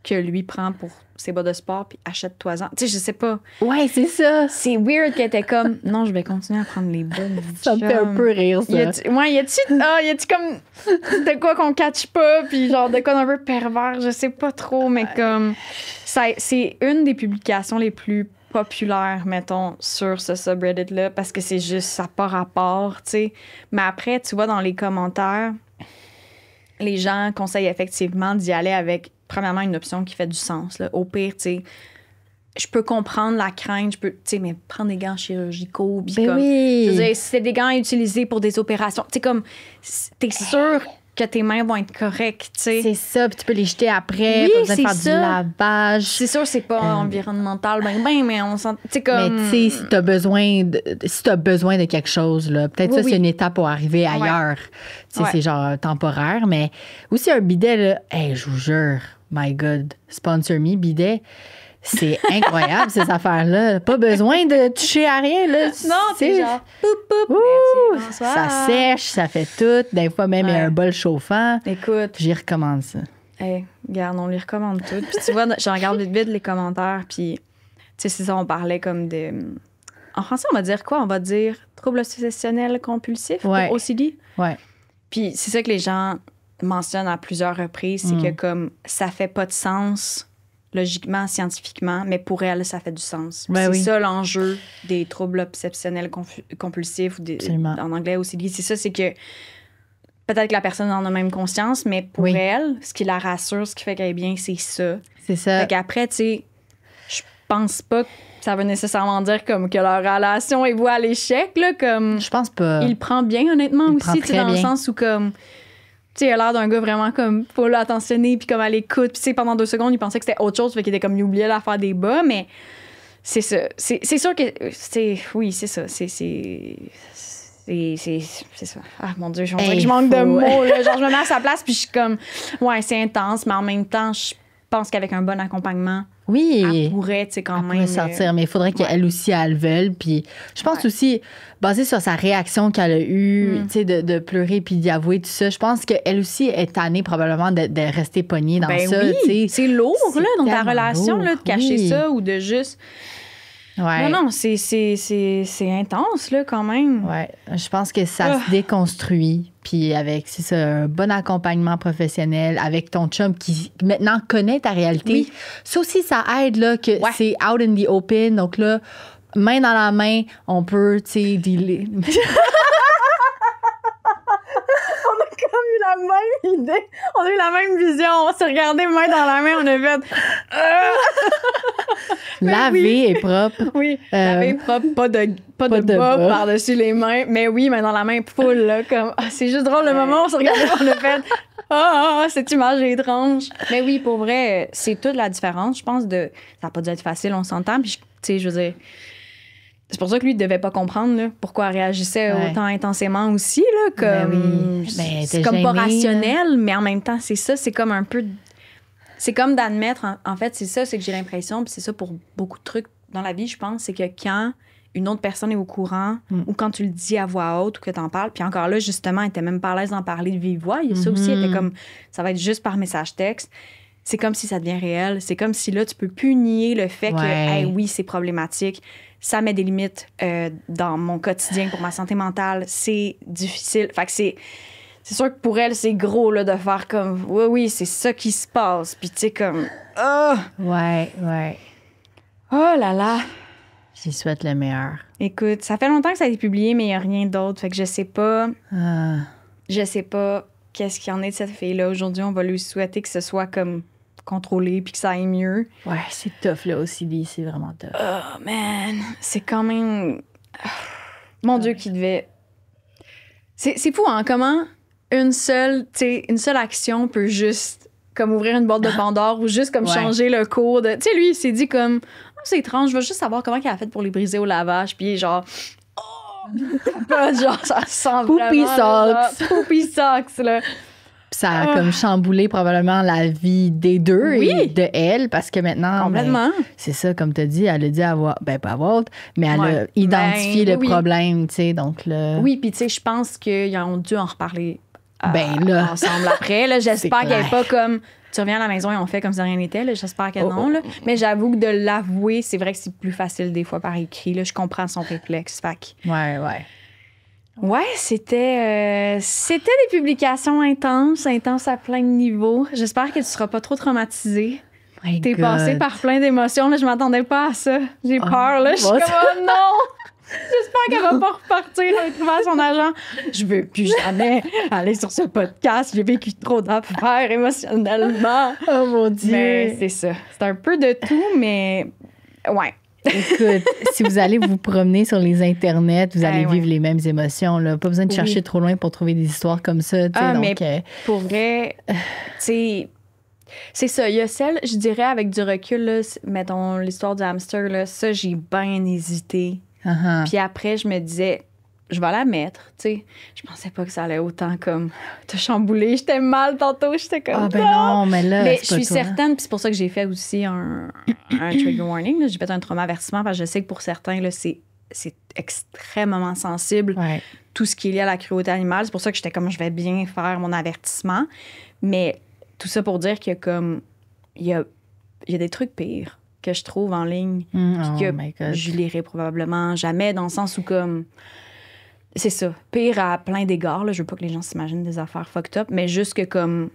que lui prend pour ses bas de sport puis achète-toi-en. Tu sais, je sais pas. Ouais, c'est ça. C'est weird qu'elle était comme non, je vais continuer à prendre les bas. Ça me fait un peu rire, ça. Y a-tu comme de quoi qu'on catch pas puis genre de quoi d'un peu pervers, je sais pas trop, mais comme ça, c'est une des publications les plus populaires, mettons, sur ce subreddit-là parce que c'est juste, ça n'a pas rapport, tu sais. Mais après, tu vois, dans les commentaires, les gens conseillent effectivement d'y aller avec premièrement, une option qui fait du sens. Là. Au pire, tu sais, je peux comprendre la crainte, je peux, tu sais, mais prendre des gants chirurgicaux, puis comme, je veux dire, si c'est des gants utilisés pour des opérations, tu sais, comme, t'es sûr que tes mains vont être correctes, tu sais. C'est ça, puis tu peux les jeter après, pas besoin de faire du lavage. C'est sûr, c'est pas environnemental, mais on sent, tu sais, comme... Mais tu sais, si t'as besoin de quelque chose, là, peut-être ça, c'est une étape pour arriver ailleurs. Tu sais, c'est genre temporaire, mais aussi un bidet, là, hey, je vous jure, my God, sponsor me, bidet. C'est incroyable, ces affaires-là. Pas besoin de toucher à rien, là. Non, c'est genre, poup, merci, bonsoir. Ça sèche, ça fait tout. Des fois, même, il y a un bol chauffant. Écoute. J'y recommande ça. Hey, regarde, on les recommande toutes. Puis tu vois, je regarde vite les commentaires, puis, tu sais, c'est ça, on parlait comme de... En français, on va dire quoi? On va dire trouble obsessionnel compulsif pour OCD. Ouais. Puis c'est ça que les gens mentionnent à plusieurs reprises, c'est que comme ça fait pas de sens logiquement, scientifiquement, mais pour elle, ça fait du sens. C'est ça l'enjeu des troubles obsessionnels compulsifs, ou en anglais OCD. C'est ça, c'est que peut-être que la personne en a même conscience, mais pour elle, ce qui la rassure, ce qui fait qu'elle est bien, c'est ça. C'est ça. Fait qu'après, tu sais, pense pas que ça veut nécessairement dire comme que leur relation est vouée à l'échec, là, comme... Je pense pas. Il le prend bien, honnêtement, Il le aussi, prend tu sais, très dans le bien. sens où, comme... Tu sais, il a l'air d'un gars vraiment, comme, full attentionné, puis comme à l'écoute. Puis, tu sais, pendant 2 secondes, il pensait que c'était autre chose, fait qu'il était comme, il oubliait l'affaire des bas, mais c'est ça. C'est sûr que... Oui, c'est ça. C'est ça. Ah, mon Dieu, je manque de mots, là. Genre, je me mets à sa place, puis je suis comme... Ouais, c'est intense, mais en même temps, je pense qu'avec un bon accompagnement... Oui. Elle pourrait, tu sais, quand même. Elle pourrait sortir, mais il faudrait qu'elle aussi, elle le veuille. Puis je pense aussi, basé sur sa réaction qu'elle a eue, tu sais, de pleurer puis d'y avouer tout ça, je pense qu'elle aussi est tannée probablement de rester pognée dans ça. Oui. C'est lourd, là, dans ta relation, lourd, là, de cacher ça ou de juste... Ouais. Non, c'est intense, là, quand même. Ouais. Je pense que ça se déconstruit. Puis avec, c'est ça, un bon accompagnement professionnel, avec ton chum qui maintenant connaît ta réalité. Oui. Ça aussi, ça aide, là, que c'est out in the open. Donc là, main dans la main, on peut, tu sais, dealer. On a comme eu la même idée. On a eu la même vision. On s'est regardé main dans la main. On a fait... Laver et propre. Oui, laver propre. Pas de bas par-dessus les mains. Mais oui, main dans la main, full, là. Comme, c'est juste drôle le moment où on s'est regardé. On a fait... cette image est étrange. Mais oui, pour vrai, c'est toute la différence. Je pense Ça n'a pas dû être facile, on s'entend. Puis, tu sais, je veux dire... C'est pour ça que lui, il ne devait pas comprendre là, pourquoi elle réagissait autant intensément aussi. Là, comme, c'est comme pas rationnel, mais en même temps, c'est ça. C'est comme un peu... C'est comme d'admettre... En fait, c'est ça, c'est que j'ai l'impression, puis c'est ça pour beaucoup de trucs dans la vie, je pense, c'est que quand une autre personne est au courant ou quand tu le dis à voix haute ou que tu en parles, puis encore là, justement, elle était même pas à l'aise d'en parler de vive voix. Il y a ça aussi, elle était comme... Ça va être juste par message texte. C'est comme si ça devient réel. C'est comme si là, tu peux plus nier le fait que, hey, oui, c'est problématique. Ça met des limites dans mon quotidien pour ma santé mentale. C'est difficile. Fait que c'est sûr que pour elle, c'est gros là, de faire comme, oui, c'est ça qui se passe. Puis tu sais, comme, Ouais. Oh là là. J'y souhaite le meilleur. Écoute, ça fait longtemps que ça a été publié, mais il n'y a rien d'autre. Fait que je sais pas. Je sais pas qu'est-ce qu'il y en est de cette fille-là. Aujourd'hui, on va lui souhaiter que ce soit comme contrôlé puis que ça aille mieux. Ouais, c'est tough, là, aussi, Lee. C'est vraiment tough. Oh, man. C'est quand même... Mon Dieu, qui devait... C'est fou, hein, comment une seule action peut juste comme ouvrir une boîte de Pandore ou juste comme changer le cours de... Tu sais, lui, il s'est dit comme... c'est étrange, je veux juste savoir comment il a fait pour les briser au lavage. Puis genre... genre, ça sent Poopy vraiment... socks. Poopy socks, là. Ça a comme chamboulé probablement la vie des deux et de elle, parce que maintenant... Complètement. C'est ça, comme tu as dit, elle a dit pas à voix haute, mais elle a identifié le problème, tu sais, donc là... Oui, puis tu sais, je pense qu'ils ont dû en reparler là. ensemble après. Là, j'espère qu'elle n'est pas comme... Tu reviens à la maison et on fait comme si rien n'était. Là, j'espère que non. Là. Mais j'avoue que de l'avouer, c'est vrai que c'est plus facile des fois par écrit. Là, je comprends son réflexe. Fait. Ouais, c'était des publications intenses à plein de niveaux. J'espère que tu seras pas trop traumatisée. T'es passée par plein d'émotions. Là, je m'attendais pas à ça. J'ai peur. Là. Je suis comme, oh non! J'espère qu'elle va pas repartir et trouver à son agent. Je veux plus jamais aller sur ce podcast. J'ai vécu trop d'affaires émotionnellement. Oh mon Dieu! Mais c'est ça. C'est un peu de tout, mais ouais. Écoute, si vous allez vous promener sur les internets, vous allez vivre les mêmes émotions. Là. Pas besoin de chercher trop loin pour trouver des histoires comme ça. Donc, mais pour vrai, tu sais, c'est ça. Il y a celle, je dirais, avec du recul, là, mettons l'histoire du hamster, là, ça, j'ai bien hésité. Puis après, je me disais, je vais la mettre, tu sais. Je pensais pas que ça allait autant comme te chambouler. J'étais mal tantôt, j'étais comme... Ah ben non, mais là, mais je suis certaine, puis c'est pour ça que j'ai fait aussi un trigger warning. Là. J'ai fait un trauma avertissement parce que je sais que pour certains, là, c'est extrêmement sensible, tout ce qui est lié à la cruauté animale. C'est pour ça que j'étais comme, je vais bien faire mon avertissement. Mais tout ça pour dire que comme il y a des trucs pires que je trouve en ligne, puis que je lirai probablement jamais, dans le sens où comme... C'est ça. Pire à plein d'égards. Là. Je veux pas que les gens s'imaginent des affaires fucked up, mais juste que comme...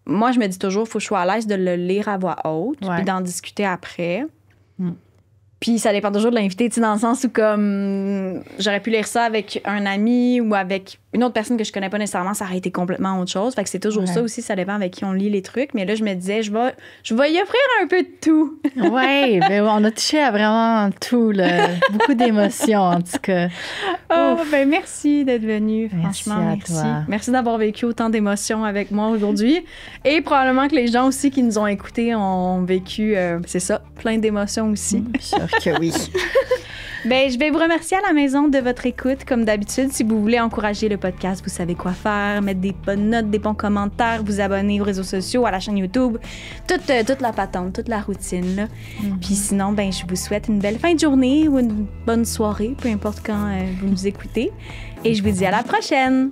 Moi, je me dis toujours, il faut que je sois à l'aise de le lire à voix haute, puis d'en discuter après. Puis ça dépend toujours de l'invité, tu sais, dans le sens où comme j'aurais pu lire ça avec un ami ou avec une autre personne que je connais pas nécessairement, ça aurait été complètement autre chose. Fait que c'est toujours ça aussi, ça dépend avec qui on lit les trucs. Mais là, je me disais, je vais y offrir un peu de tout. Oui, ben on a touché à vraiment tout, là. Beaucoup d'émotions, en tout cas. Oh, ben merci d'être venu. Franchement, merci. Toi. Merci d'avoir vécu autant d'émotions avec moi aujourd'hui. Et probablement que les gens aussi qui nous ont écoutés ont vécu, c'est ça, plein d'émotions aussi. Sûr que oui. Ben, je vais vous remercier à la maison de votre écoute. Comme d'habitude, si vous voulez encourager le podcast, vous savez quoi faire. Mettre des bonnes notes, des bons commentaires, vous abonner aux réseaux sociaux, à la chaîne YouTube. Toute la patente, toute la routine. Là. Puis sinon, ben, je vous souhaite une belle fin de journée ou une bonne soirée, peu importe quand vous nous écoutez. Et je vous dis à la prochaine!